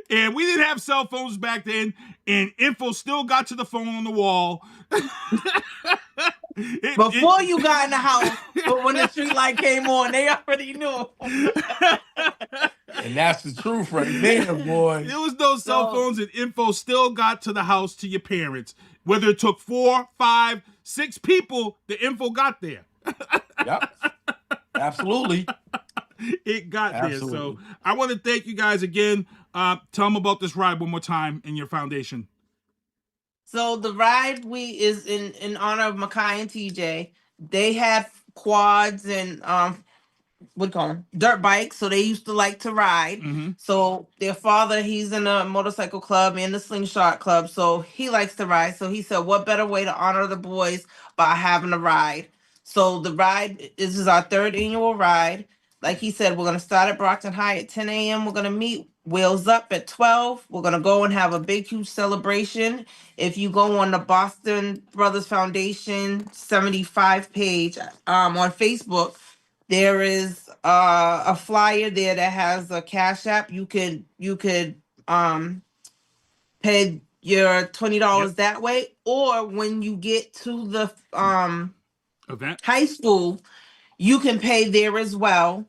And we didn't have cell phones back then, and info still got to the phone on the wall. Before you got in the house, but when the street light came on, they already knew. And that's the truth right there, boy. There was no cell phones, and info still got to the house to your parents. Whether it took 4, 5, 6 people, the info got there. Yep. Absolutely. It got there. So I want to thank you guys again. Tell them about this ride one more time and your foundation. So the ride is in honor of Makhi and TJ. They had quads and what do you call them? Dirt bikes. So they used to like to ride. Mm-hmm. So their father, he's in a motorcycle club and the slingshot club. So he likes to ride. So he said, what better way to honor the boys by having a ride? So the ride, this is our 3rd annual ride. Like he said, we're going to start at Brockton High at 10 a.m. We're going to meet Wheels Up at 12. We're gonna go and have a big, huge celebration. If you go on the Boston Brothers Foundation 75 page on Facebook, there is a flyer there that has a Cash App. You could pay your $20 that way, or when you get to the event high school, you can pay there as well.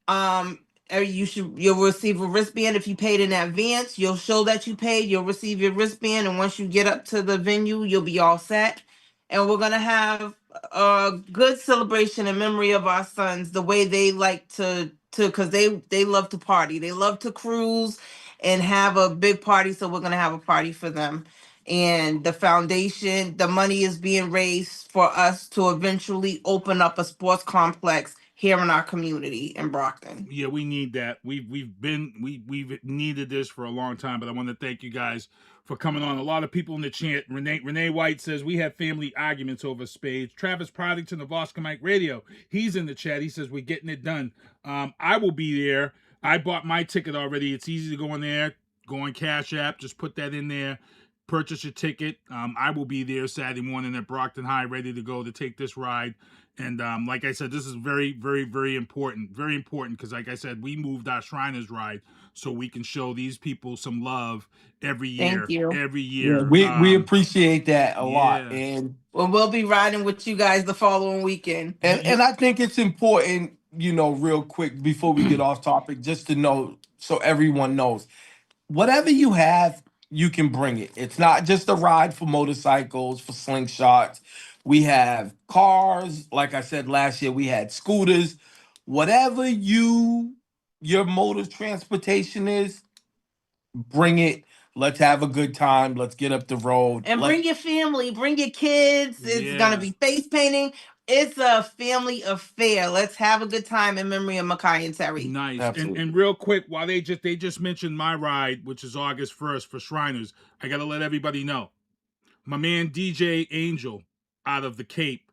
Or you'll receive a wristband if you paid in advance. You'll show that you paid. You'll receive your wristband, and once you get up to the venue, you'll be all set. And we're gonna have a good celebration in memory of our sons, the way they like to, because they love to party. They love to cruise and have a big party. So we're gonna have a party for them. And the foundation, the money is being raised for us to eventually open up a sports complex here in our community in Brockton. Yeah, we need that. We've needed this for a long time, but I want to thank you guys for coming on. A lot of people in the chat. Renee White says we have family arguments over spades. Travis Prodington of Oscar Mike Radio, he's in the chat. He says we're getting it done. I will be there. I bought my ticket already. It's easy to go in there, go on Cash App, just put that in there, purchase your ticket. I will be there Saturday morning at Brockton High, ready to go to take this ride. And like I said, this is very, very, very important. Very important because, like I said, we moved our Shriners ride so we can show these people some love every year. Thank you. Every year. We appreciate that a lot. And we'll be riding with you guys the following weekend. And I think it's important, real quick before we get off topic, just to know so everyone knows. Whatever you have, you can bring it. It's not just a ride for motorcycles, for slingshots. We have cars. Like I said last year, we had scooters. Whatever your mode of transportation is, bring it. Let's have a good time. Let's get up the road. And bring your family, bring your kids. It's going to be face painting. It's a family affair. Let's have a good time in memory of Makhi and Terry. Nice. And real quick, while they just mentioned my ride, which is August 1st for Shriners, I got to let everybody know. My man DJ Angel out of the Cape,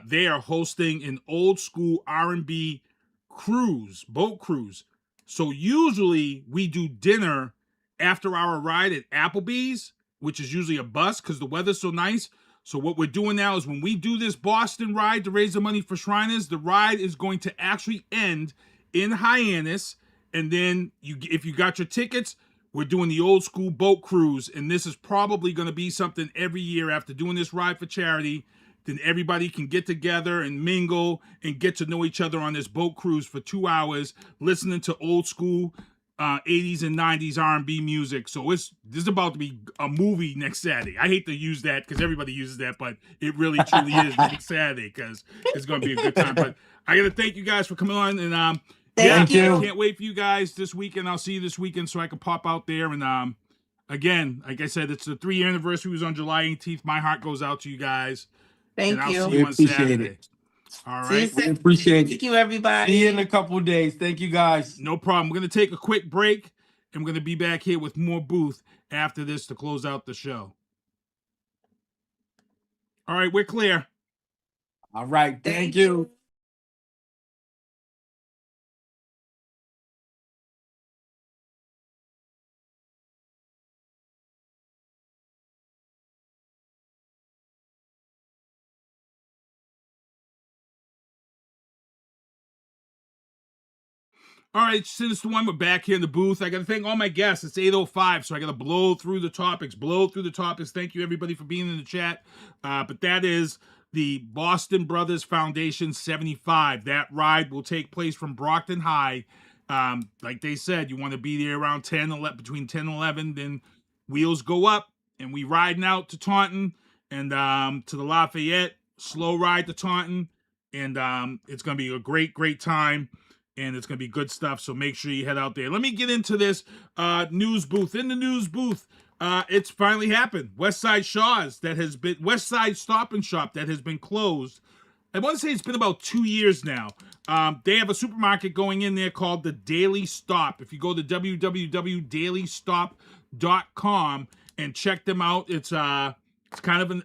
they are hosting an old school R&B cruise, boat cruise. So usually we do dinner after our ride at Applebee's, which is usually a bus because the weather's so nice. So what we're doing now is when we do this Boston ride to raise the money for Shriners, the ride is going to actually end in Hyannis. And then if you got your tickets, we're doing the old school boat cruise. And this is probably going to be something every year after doing this ride for charity. Then everybody can get together and mingle and get to know each other on this boat cruise for 2 hours, listening to old school 80s and 90s R&B music. So this is about to be a movie next Saturday. I hate to use that because everybody uses that, but it really truly is next Saturday because it's going to be a good time. But I got to thank you guys for coming on. And Thank you. I can't wait for you guys this weekend. I'll see you this weekend so I can pop out there. And again, like I said, it's the 3-year anniversary. It was on July 18th. My heart goes out to you guys. Thank and you. I'll see you on appreciate Saturday. it. All right. We appreciate it. Thank you, everybody. See you in a couple of days. Thank you, guys. No problem. We're going to take a quick break, and we're going to be back here with more Booth after this to close out the show. All right, we're clear. All right. Thank you. All right, Sinister One, we're back here in the booth. I got to thank all my guests. It's 8:05, so I got to blow through the topics. Thank you, everybody, for being in the chat. But that is the Boston Brothers Foundation 75. That ride will take place from Brockton High. Like they said, you want to be there around between 10 and 11. Then wheels go up, and we riding out to Taunton and to the Lafayette. Slow ride to Taunton, and it's going to be a great, great time. And it's going to be good stuff, so make sure you head out there. Let me get into this news booth. In the news booth, it's finally happened. Westside Stop and Shop that has been closed. I want to say it's been about 2 years now. They have a supermarket going in there called the Daily Stop. If you go to www.dailystop.com and check them out, it's kind of an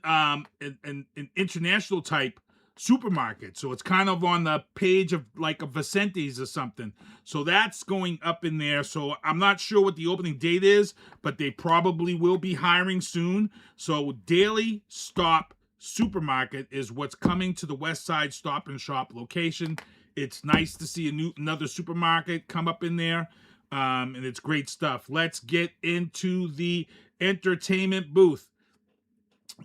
international type supermarket. So it's kind of on the page of like a Vicente's or something. So that's going up in there. So I'm not sure what the opening date is, but they probably will be hiring soon. So Daily Stop Supermarket is what's coming to the Westside Stop and Shop location. It's nice to see another supermarket come up in there. And it's great stuff. Let's get into the entertainment booth.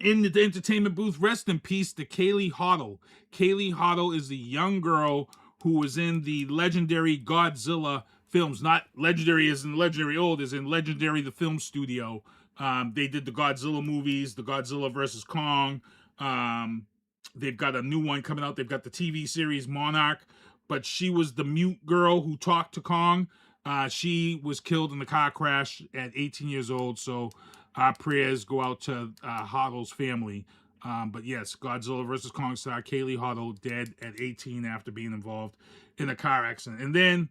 In the entertainment booth, rest in peace to Kaylee Hotle. Kaylee Hotle is the young girl who was in the legendary Godzilla films. Not legendary as in legendary old, as in legendary the film studio. They did the Godzilla movies, the Godzilla versus Kong. They've got a new one coming out. They've got the TV series Monarch. But she was the mute girl who talked to Kong. She was killed in the car crash at 18 years old. So our prayers go out to Hotle's family. But yes, Godzilla versus Kong star Kaylee Hotle dead at 18 after being involved in a car accident. And then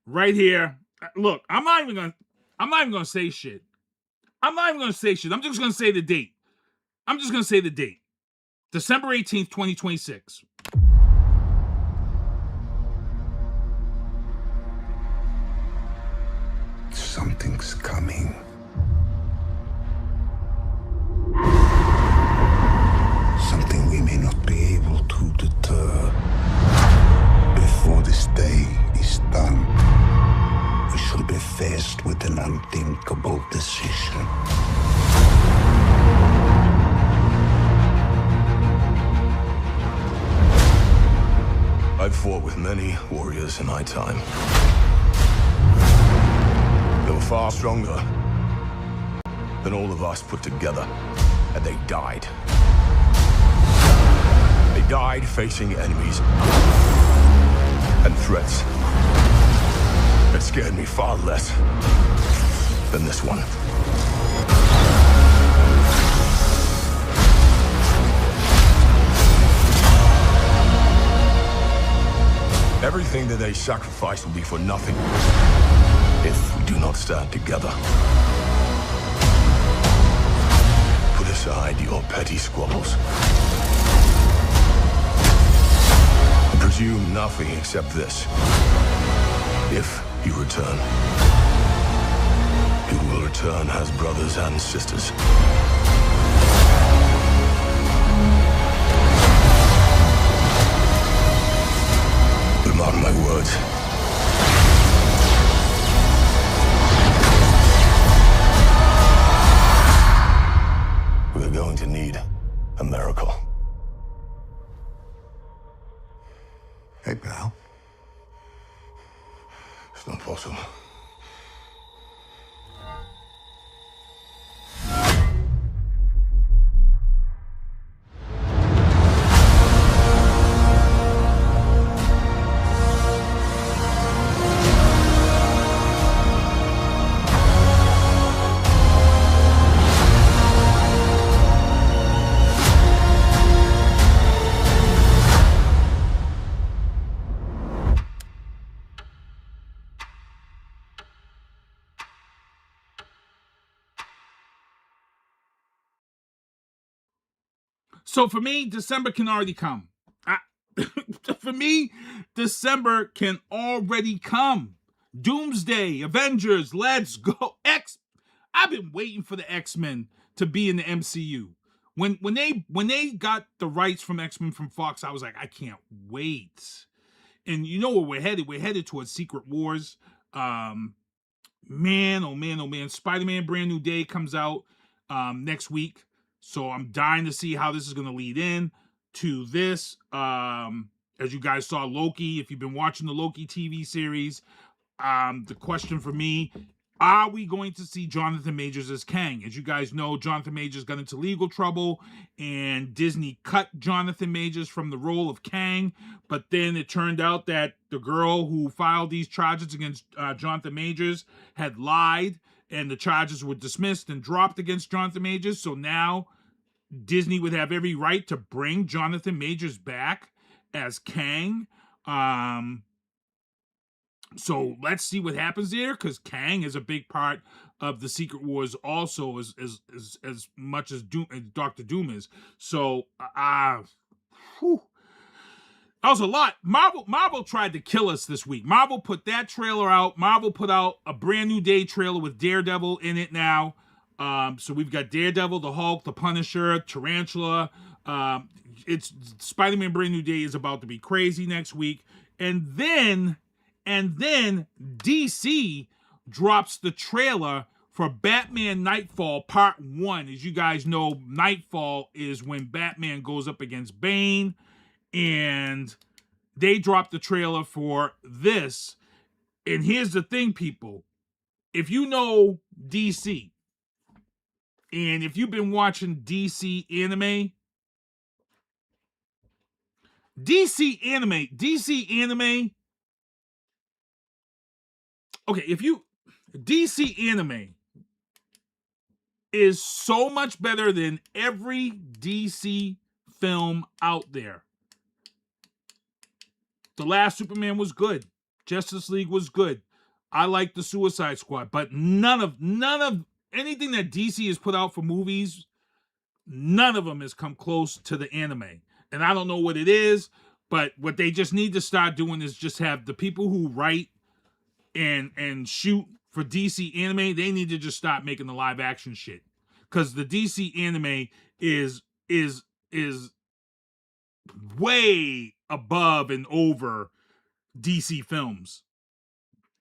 right here, look, I'm not even gonna say shit. I'm just gonna say the date. December 18th, 2026. Something's coming. Something we may not be able to deter. Before this day is done, we shall be faced with an unthinkable decision. I've fought with many warriors in my time. They were far stronger than all of us put together, and they died. They died facing enemies and threats that scared me far less than this one. Everything that they sacrifice will be for nothing if we do not stand together. Put aside your petty squabbles. And presume nothing except this. If you return, you will return as brothers and sisters. Mark my words. We're going to need a miracle. Hey, pal. It's not possible. So for me, December can already come. For me, December can already come. Doomsday, Avengers, let's go. I've been waiting for the X-Men to be in the MCU. When they got the rights from X-Men from Fox, I was like, I can't wait. And you know where we're headed? We're headed towards Secret Wars. Man, oh man, oh man. Spider-Man Brand New Day comes out next week. So I'm dying to see how this is going to lead in to this. As you guys saw, Loki, if you've been watching the Loki TV series, the question for me, are we going to see Jonathan Majors as Kang? As you guys know, Jonathan Majors got into legal trouble and Disney cut Jonathan Majors from the role of Kang. But then it turned out that the girl who filed these charges against Jonathan Majors had lied, and the charges were dismissed and dropped against Jonathan Majors. So now Disney would have every right to bring Jonathan Majors back as Kang. So let's see what happens there, because Kang is a big part of the Secret Wars also, as much as Dr. Doom is. So, That was a lot. Marvel tried to kill us this week. Marvel put that trailer out. Marvel put out a Brand New Day trailer with Daredevil in it now. So we've got Daredevil, the Hulk, the Punisher, Tarantula. It's Spider-Man Brand New Day is about to be crazy next week. And then DC drops the trailer for Batman Knightfall Part 1. As you guys know, Knightfall is when Batman goes up against Bane, and they dropped the trailer for this. And here's the thing, people. If you know DC, and if you've been watching DC anime, okay, DC anime is so much better than every DC film out there. The last Superman was good. Justice League was good. I like the Suicide Squad, but none of anything that DC has put out for movies, none of them has come close to the anime. And I don't know what it is, but what they just need to start doing is just have the people who write and shoot for DC anime, they need to just stop making the live action shit. Because the DC anime is way above and over DC films.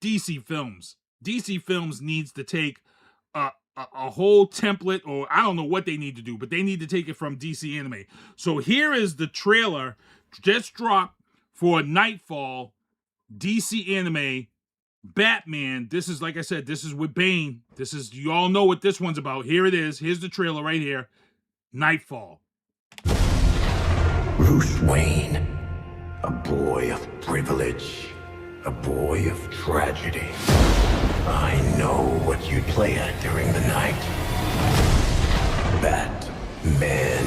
DC films needs to take a whole template, or I don't know what they need to do, but they need to take it from DC anime. So here is the trailer just dropped for Knightfall, DC anime, Batman. This is, like I said, this is with Bane. This is, you all know what this one's about. Here it is. Here's the trailer right here. Knightfall. Bruce Wayne, a boy of privilege, a boy of tragedy. I know what you'd play at during the night. Batman.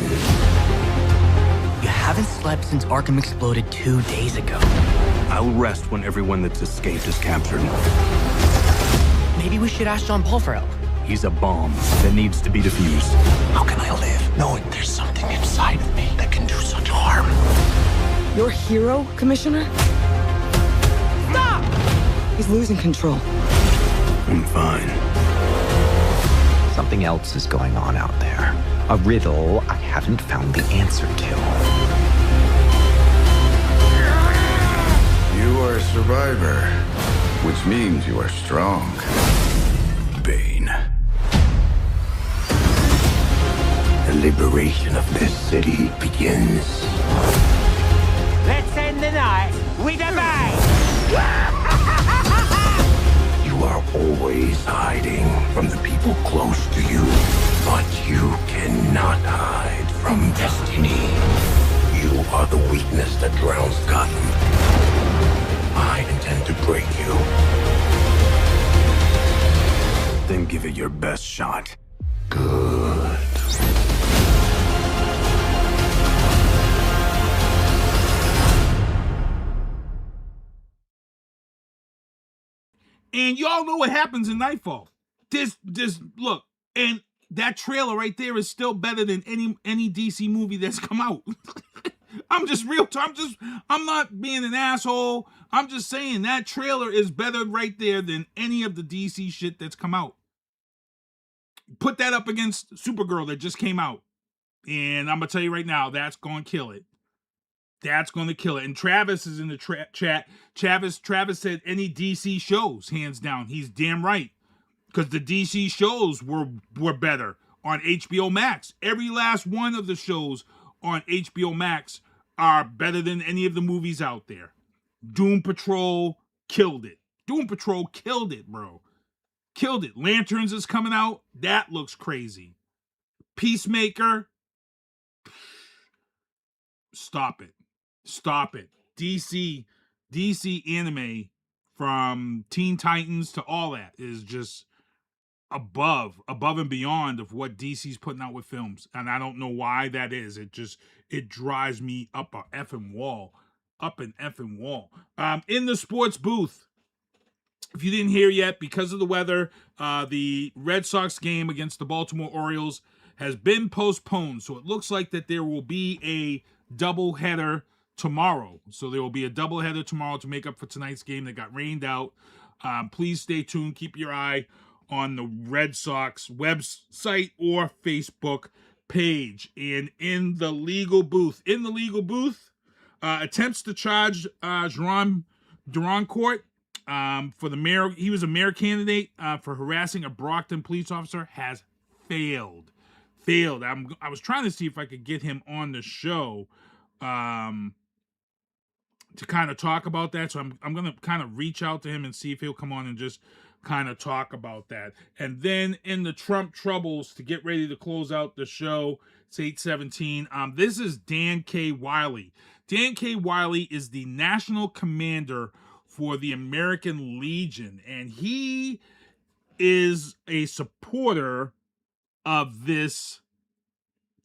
You haven't slept since Arkham exploded 2 days ago. I'll rest when everyone that's escaped is captured. Maybe we should ask John Paul for help. He's a bomb that needs to be defused. How can I live knowing there's something inside of me that can do such harm? Your hero, Commissioner? Stop! He's losing control. I'm fine. Something else is going on out there. A riddle I haven't found the answer to. You are a survivor, which means you are strong. Bane. The liberation of this city begins. Let's end the night with a bang! You are always hiding from the people close to you, but you cannot hide from destiny. You are the weakness that drowns Gotham. I intend to break you. Then give it your best shot. Good. And y'all know what happens in Knightfall. This look, and that trailer right there is still better than any DC movie that's come out. I'm just real. I'm not being an asshole. I'm just saying that trailer is better right there than any of the DC shit that's come out. Put that up against Supergirl that just came out, and I'm gonna tell you right now, that's gonna kill it. That's going to kill it. And Travis is in the chat. Travis said any DC shows, hands down. He's damn right. Because the DC shows were better on HBO Max. Every last one of the shows on HBO Max are better than any of the movies out there. Doom Patrol killed it. Doom Patrol killed it, bro. Killed it. Lanterns is coming out. That looks crazy. Peacemaker. Stop it. Stop it. DC anime, from Teen Titans to all that, is just above and beyond of what DC's putting out with films. And I don't know why that is. It drives me up an effing wall. In the sports booth, if you didn't hear yet, because of the weather, the Red Sox game against the Baltimore Orioles has been postponed. So it looks like that there will be a doubleheader tomorrow. So there will be a doubleheader tomorrow to make up for tonight's game that got rained out. Please stay tuned. Keep your eye on the Red Sox website or Facebook page. And in the legal booth, attempts to charge Jerome Durancourt for the mayor. He was a mayor candidate for harassing a Brockton police officer, has failed. I was trying to see if I could get him on the show to kind of talk about that. So I'm going to kind of reach out to him and see if he'll come on and just kind of talk about that. And then in the Trump troubles, to get ready to close out the show, it's 8:17. This is Dan K. Wiley. Dan K. Wiley is the national commander for the American Legion, and he is a supporter of this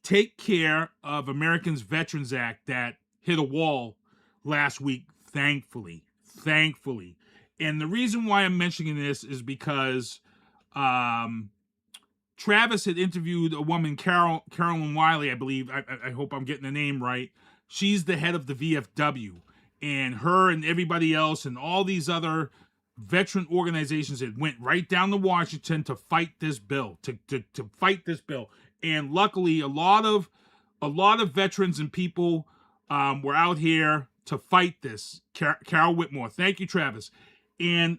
Take Care of Americans Veterans Act that hit a wall last week, thankfully. And the reason why I'm mentioning this is because Travis had interviewed a woman, Carolyn Wiley, I believe. I hope I'm getting the name right. She's the head of the VFW, and her and everybody else and all these other veteran organizations that went right down to Washington to fight this bill, to fight this bill. And luckily, a lot of veterans and people were out here to fight this. Carol Whitmore, thank you, Travis. And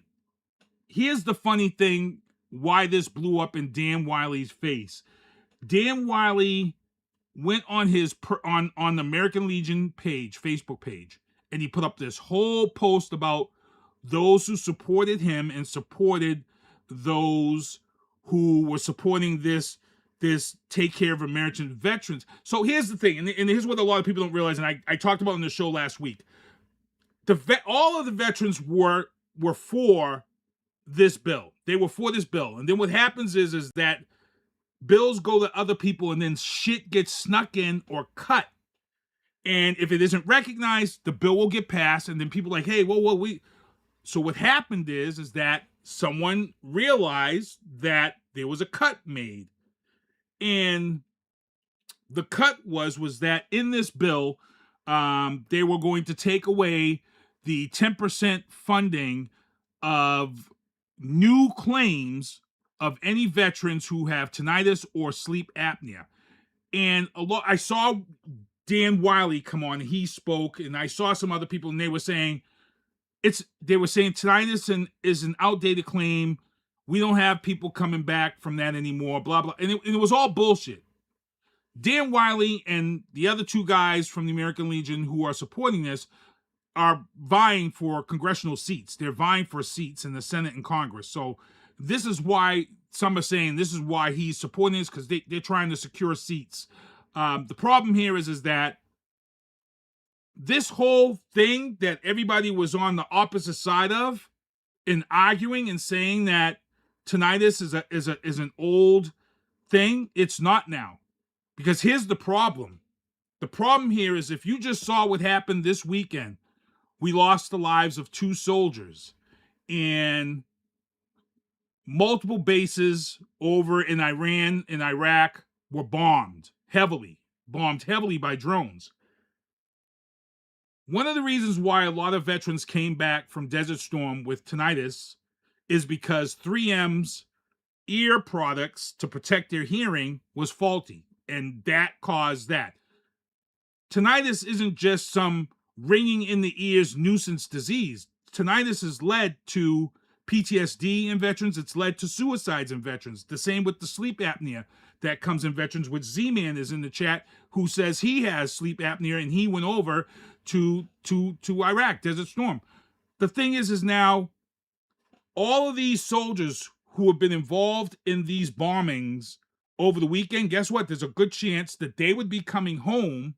here's the funny thing, why this blew up in Dan Wiley's face. Dan Wiley went on his on the American Legion page, Facebook page, and he put up this whole post about those who supported him and supported those who were supporting this Take Care of American Veterans. So here's the thing, and here's what a lot of people don't realize, and I talked about in the show last week. All of the veterans were for this bill. They were for this bill. And then what happens is that bills go to other people and then shit gets snuck in or cut. And if it isn't recognized, the bill will get passed, and then people are like, hey, So what happened is that someone realized that there was a cut made. And the cut was that in this bill, they were going to take away the 10% funding of new claims of any veterans who have tinnitus or sleep apnea. And I saw Dan Wiley come on, he spoke, and I saw some other people, and they were saying tinnitus is an outdated claim. We don't have people coming back from that anymore, blah, blah. And it was all bullshit. Dan Wiley and the other two guys from the American Legion who are supporting this are vying for congressional seats. They're vying for seats in the Senate and Congress. So this is why some are saying this is why he's supporting this, because they're trying to secure seats. The problem here is that this whole thing that everybody was on the opposite side of in arguing and saying that tinnitus is an old thing, it's not now. Because here's the problem. The problem here is, if you just saw what happened this weekend, we lost the lives of 2 soldiers, and multiple bases over in Iran and Iraq were bombed heavily by drones. One of the reasons why a lot of veterans came back from Desert Storm with tinnitus is because 3M's ear products to protect their hearing was faulty, and that caused that. Tinnitus isn't just some ringing in the ears nuisance disease. Tinnitus has led to PTSD in veterans. It's led to suicides in veterans. The same with the sleep apnea that comes in veterans, which Z-Man is in the chat, who says he has sleep apnea and he went over to Iraq, Desert Storm. The thing is now all of these soldiers who have been involved in these bombings over the weekend, guess what? There's a good chance that they would be coming home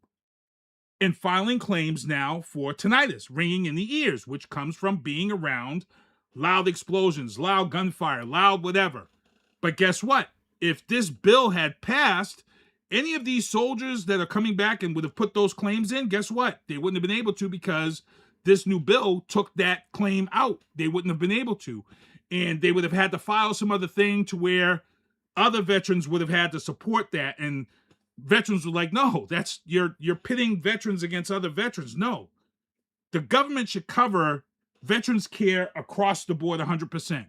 and filing claims now for tinnitus, ringing in the ears, which comes from being around loud explosions, loud gunfire, loud whatever. But guess what? If this bill had passed, any of these soldiers that are coming back and would have put those claims in, guess what? They wouldn't have been able to, because this new bill took that claim out. They wouldn't have been able to. And they would have had to file some other thing to where other veterans would have had to support that. And veterans were like, no, that's you're pitting veterans against other veterans. No, the government should cover veterans care across the board 100%.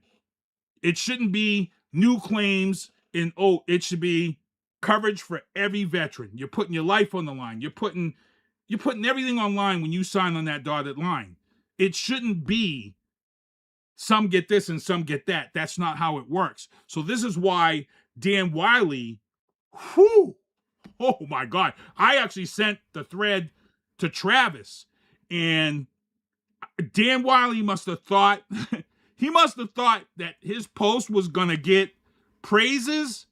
It shouldn't be new claims it should be coverage for every veteran. You're putting your life on the line. You're putting everything on line when you sign on that dotted line. It shouldn't be some get this and some get that. That's not how it works. So this is why Dan Wiley, oh my God. I actually sent the thread to Travis, and Dan Wiley must have thought, he must have thought that his post was going to get praises.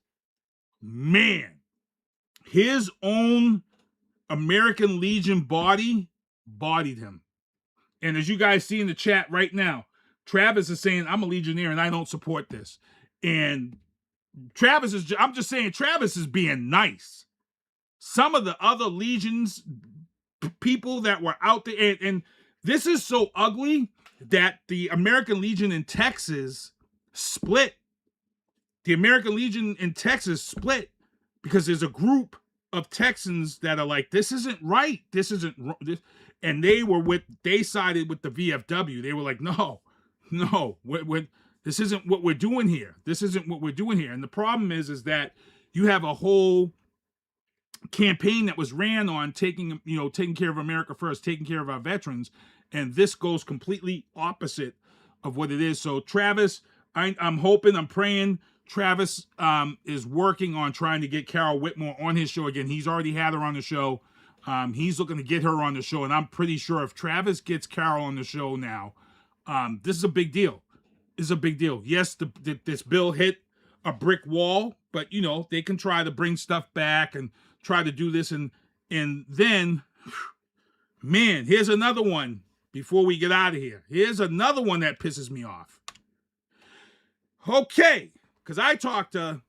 Man, his own American Legion bodied him. And as you guys see in the chat right now, Travis is saying, I'm a Legionnaire and I don't support this. And I'm just saying, Travis is being nice. Some of the other Legions people that were out there, and this is so ugly that the American Legion in Texas split. The American Legion in Texas split because there's a group of Texans that are like, this isn't right. This isn't this. And they sided with the VFW. They were like, no, this isn't what we're doing here. This isn't what we're doing here. And the problem is that you have a whole campaign that was ran on taking care of America first, taking care of our veterans. And this goes completely opposite of what it is. So Travis, I'm hoping, I'm praying Travis is working on trying to get Carol Whitmore on his show again. He's already had her on the show. He's looking to get her on the show. And I'm pretty sure if Travis gets Carol on the show now, this is a big deal. It's a big deal. Yes, this bill hit a brick wall, but they can try to bring stuff back and try to do this. And then, man, here's another one before we get out of here. Here's another one that pisses me off. Okay, because I talked to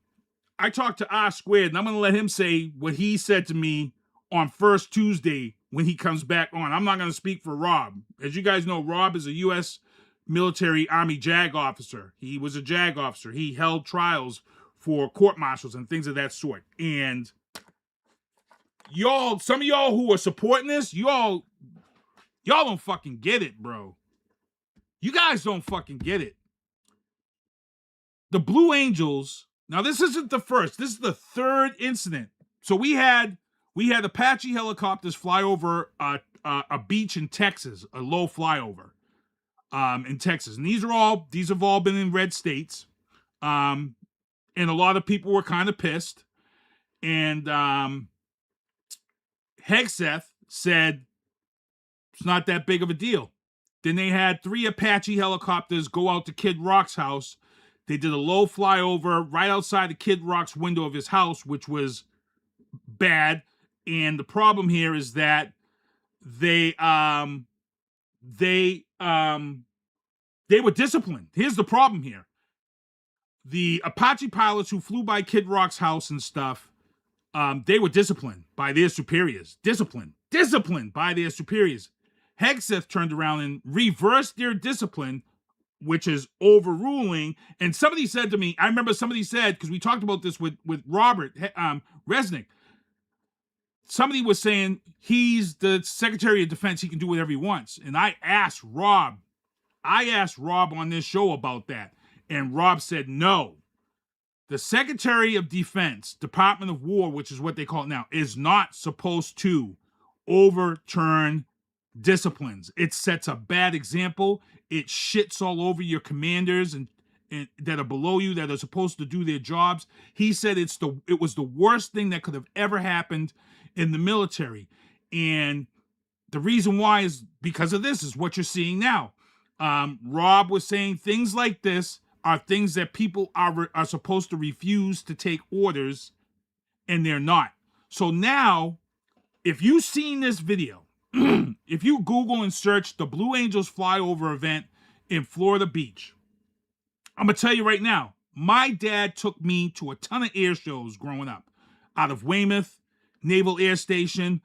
R Squared, and I'm going to let him say what he said to me on First Tuesday when he comes back on. I'm not going to speak for Rob. As you guys know, Rob is a U.S. military Army JAG officer. He was a JAG officer. He held trials for court-martials and things of that sort. And y'all, some of y'all who are supporting this, y'all don't fucking get it, bro. You guys don't fucking get it. The Blue Angels, now this isn't the first, this is the third incident. So we had Apache helicopters fly over a beach in Texas, a low flyover in Texas. And these have all been in red states. And a lot of people were kind of pissed. And Hegseth said it's not that big of a deal. Then they had 3 Apache helicopters go out to Kid Rock's house. They did a low flyover right outside of Kid Rock's window of his house, which was bad. And the problem here is that they were disciplined. Here's the problem here. The Apache pilots who flew by Kid Rock's house and stuff, they were disciplined by their superiors. Disciplined by their superiors. Hegseth turned around and reversed their discipline, which is overruling. And somebody said to me, I remember somebody said, because we talked about this with Robert Resnick, somebody was saying he's the Secretary of Defense, he can do whatever he wants. And I asked Rob on this show about that. And Rob said, no, the Secretary of Defense, Department of War, which is what they call it now, is not supposed to overturn disciplines. It sets a bad example. It shits all over your commanders and that are below you that are supposed to do their jobs. He said it was the worst thing that could have ever happened in the military. And the reason why is because of this is what you're seeing now. Rob was saying things like this are things that people are supposed to refuse to take orders, and they're not. So now, if you've seen this video, if you Google and search the Blue Angels flyover event in Florida Beach, I'm going to tell you right now, my dad took me to a ton of air shows growing up. Out of Weymouth, Naval Air Station.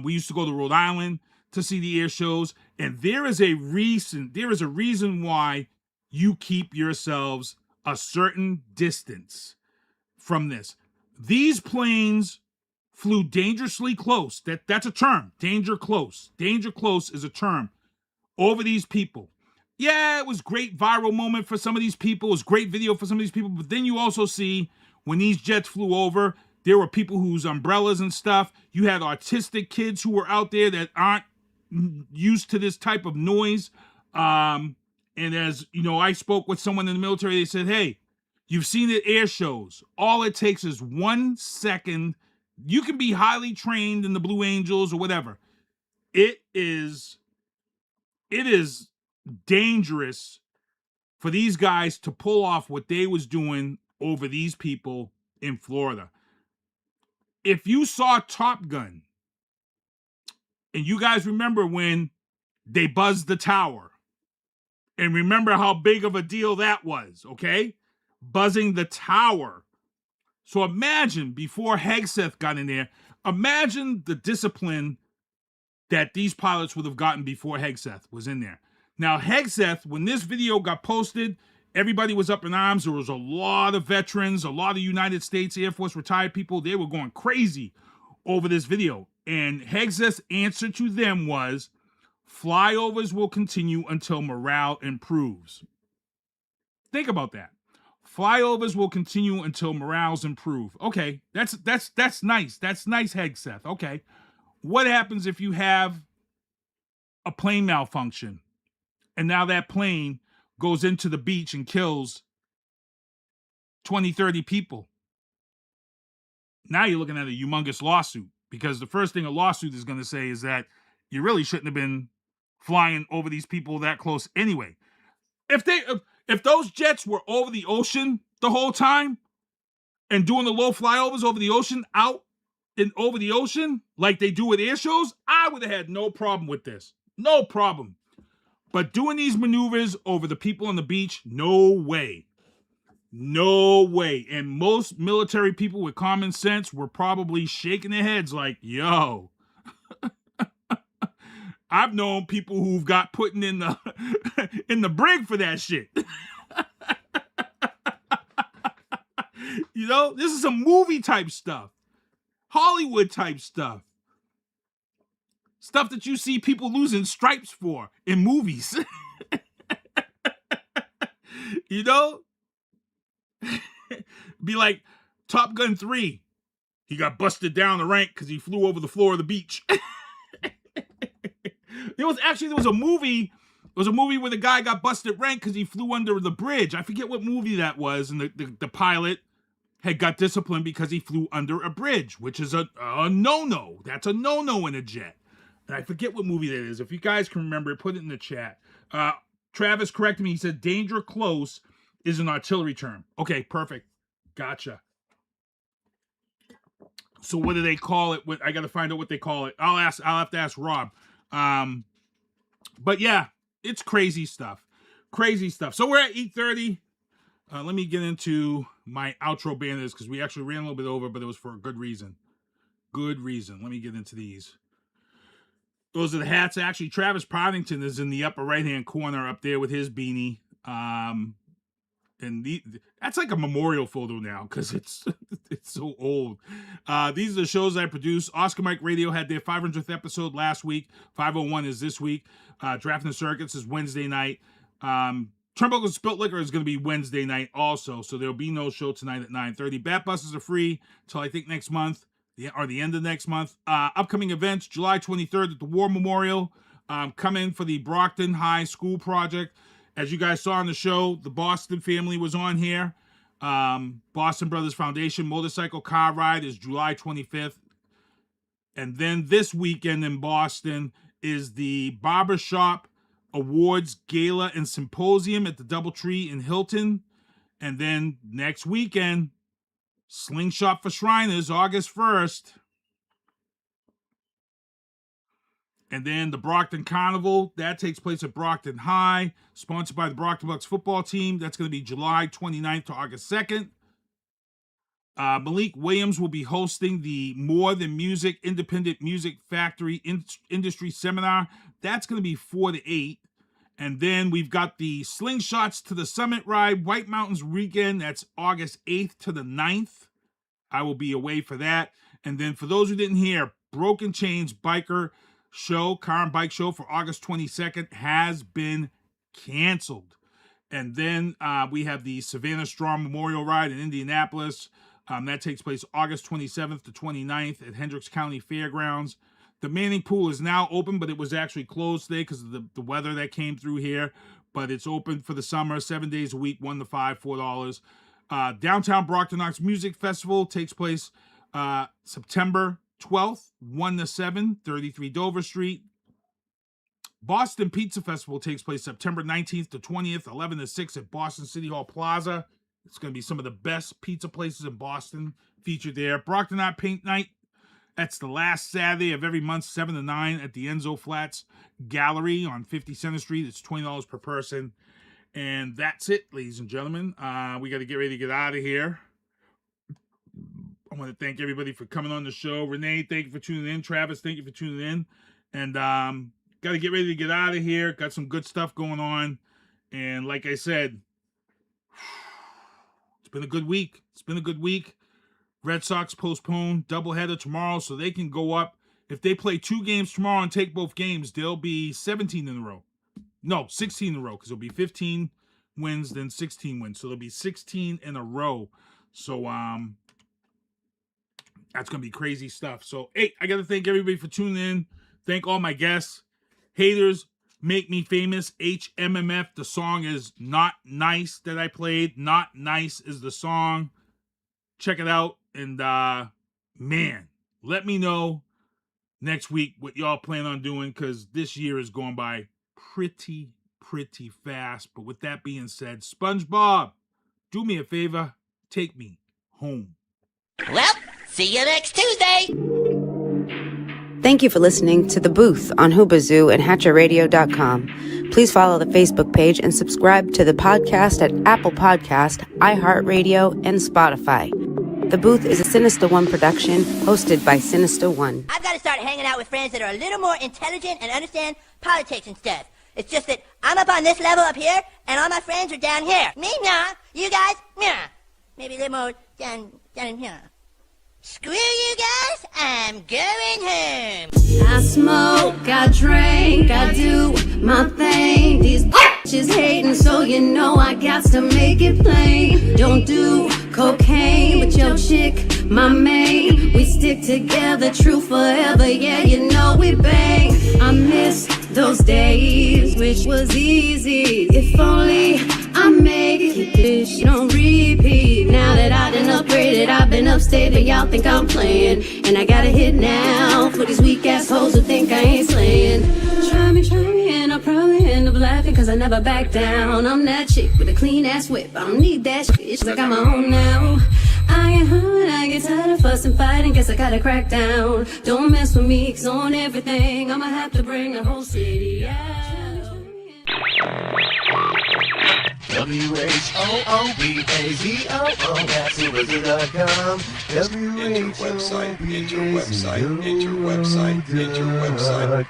We used to go to Rhode Island to see the air shows. And there is a reason why you keep yourselves a certain distance from this. These planes flew dangerously close. That's a term. Danger close. Danger close is a term over these people. Yeah, it was great viral moment for some of these people. It was great video for some of these people. But then you also see when these jets flew over, there were people whose umbrellas and stuff. You had autistic kids who were out there that aren't used to this type of noise. And as you know, I spoke with someone in the military. They said, hey, you've seen it air shows. All it takes is 1 second. You can be highly trained in the Blue Angels or whatever. It is dangerous for these guys to pull off what they was doing over these people in Florida. If you saw Top Gun, and you guys remember when they buzzed the tower, and remember how big of a deal that was, okay? Buzzing the tower. So imagine, before Hegseth got in there, imagine the discipline that these pilots would have gotten before Hegseth was in there. Now, Hegseth, when this video got posted, everybody was up in arms. There was a lot of veterans, a lot of United States Air Force retired people. They were going crazy over this video. And Hegseth's answer to them was, flyovers will continue until morale improves. Think about that. Flyovers will continue until morales improve. Okay, that's nice. That's nice, Hegseth. Okay. What happens if you have a plane malfunction and now that plane goes into the beach and kills 20, 30 people? Now you're looking at a humongous lawsuit, because the first thing a lawsuit is going to say is that you really shouldn't have been flying over these people that close anyway. If those jets were over the ocean the whole time and doing the low flyovers over the ocean, out and over the ocean like they do with air shows, I would have had no problem with this. No problem. But doing these maneuvers over the people on the beach, no way. No way. And most military people with common sense were probably shaking their heads like, yo. I've known people who've got put in the in the brig for that shit. You know, this is some movie type stuff. Hollywood type stuff. Stuff that you see people losing stripes for in movies. You know? Be like Top Gun 3. He got busted down the rank because he flew over the floor of the beach. There was a movie. It was a movie where the guy got busted rank because he flew under the bridge. I forget what movie that was, and the pilot had got disciplined because he flew under a bridge, which is a no-no. That's a no-no in a jet. And I forget what movie that is. If you guys can remember it, put it in the chat. Travis corrected me. He said danger close is an artillery term. Okay, perfect. Gotcha. So what do they call it? I got to find out what they call it. I'll have to ask Rob. But yeah, it's crazy stuff. Crazy stuff. So we're at 8:30. Let me get into my outro banners because we actually ran a little bit over, but it was for a good reason. Good reason. Let me get into these. Those are the hats. Actually, Travis Partington is in the upper right-hand corner up there with his beanie. And that's like a memorial photo now because it's so old. These are the shows I produce. Oscar Mike Radio had their 500th episode last week. 501 is this week. Drafting the Circuits is Wednesday night. Turnbuckle Spilt Liquor is going to be Wednesday night also, so there'll be no show tonight at 9:30. Bat buses are free till I think next month, or the end of next month. Upcoming events, July 23rd at the War Memorial. Come in for the Brockton High School Project. As you guys saw on the show, the Boston family was on here. Boston Brothers Foundation Motorcycle Car Ride is July 25th. And then this weekend in Boston is the Barbershop Awards Gala and Symposium at the Doubletree in Hilton. And then next weekend, Slingshot for Shriners, August 1st. And then the Brockton Carnival, that takes place at Brockton High, sponsored by the Brockton Bucks football team. That's going to be July 29th to August 2nd. Malik Williams will be hosting the More Than Music Independent Music Factory Industry Seminar. That's going to be 4 to 8. And then we've got the Slingshots to the Summit Ride, White Mountains Weekend. That's August 8th to the 9th. I will be away for that. And then for those who didn't hear, Broken Chains Biker Show, Car and Bike Show for August 22nd has been canceled. And then we have the Savannah Strong Memorial Ride in Indianapolis. That takes place August 27th to 29th at Hendricks County Fairgrounds. The Manning Pool is now open, but it was actually closed today because of the weather that came through here. But it's open for the summer, 7 days a week, 1 to 5, $4. Downtown Brockton Arts Music Festival takes place September 12th, 1 to 7, 33 Dover Street. Boston Pizza Festival takes place September 19th to 20th, 11 to 6 at Boston City Hall Plaza. It's going to be some of the best pizza places in Boston featured there. Brockton Art Paint Night. That's the last Saturday of every month, 7 to 9 at the Enzo Flats Gallery on 50 Center Street. It's $20 per person. And that's it, ladies and gentlemen. We got to get ready to get out of here. I want to thank everybody for coming on the show. Renee, thank you for tuning in. Travis, thank you for tuning in. And got to get ready to get out of here. Got some good stuff going on. And like I said, it's been a good week. It's been a good week. Red Sox postponed doubleheader tomorrow so they can go up. If they play 2 games tomorrow and take both games, they'll be 17 in a row. No, 16 in a row because it'll be 15 wins, then 16 wins. So there'll be 16 in a row. So that's going to be crazy stuff. So, hey, I got to thank everybody for tuning in. Thank all my guests. Haters make me famous. HmmF. The song is Not Nice that I played. Not Nice is the song. Check it out. And, man, let me know next week what y'all plan on doing because this year is going by pretty fast. But with that being said, SpongeBob, do me a favor. Take me home. Well, see you next Tuesday. Thank you for listening to The Booth on Hoobazoo and HatcherRadio.com. Please follow the Facebook page and subscribe to the podcast at Apple Podcast, iHeartRadio, and Spotify. The Booth is a Sinister One production hosted by Sinister One. I've got to start hanging out with friends that are a little more intelligent and understand politics and stuff. It's just that I'm up on this level up here, and all my friends are down here. Me, nah. You guys, nah. Maybe a little more down in here. Screw you guys, I'm going home. I smoke, I drink, I do my thing. These bitches hating, so you know I got to make it plain. Don't do cocaine with your chick, my main. We stick together, true forever, yeah, you know we bang. I miss those days, which was easy. If only I make it, this don't repeat. Now that I done upgraded, I've been upstate, and y'all think I'm playing. And I got a hit now for these weak assholes who think I ain't slaying. Try me, and I'll probably end up laughing, cause I never back down. I'm that chick with a clean ass whip, I don't need that shit, cause I got my own now. I get home and I get tired of fussing, fighting, guess I gotta crack down. Don't mess with me, cause on everything I'ma have to bring the whole city out. WHOOBAZOO, that's Hoobazoo.com. Enter website, enter website, enter website, enter website.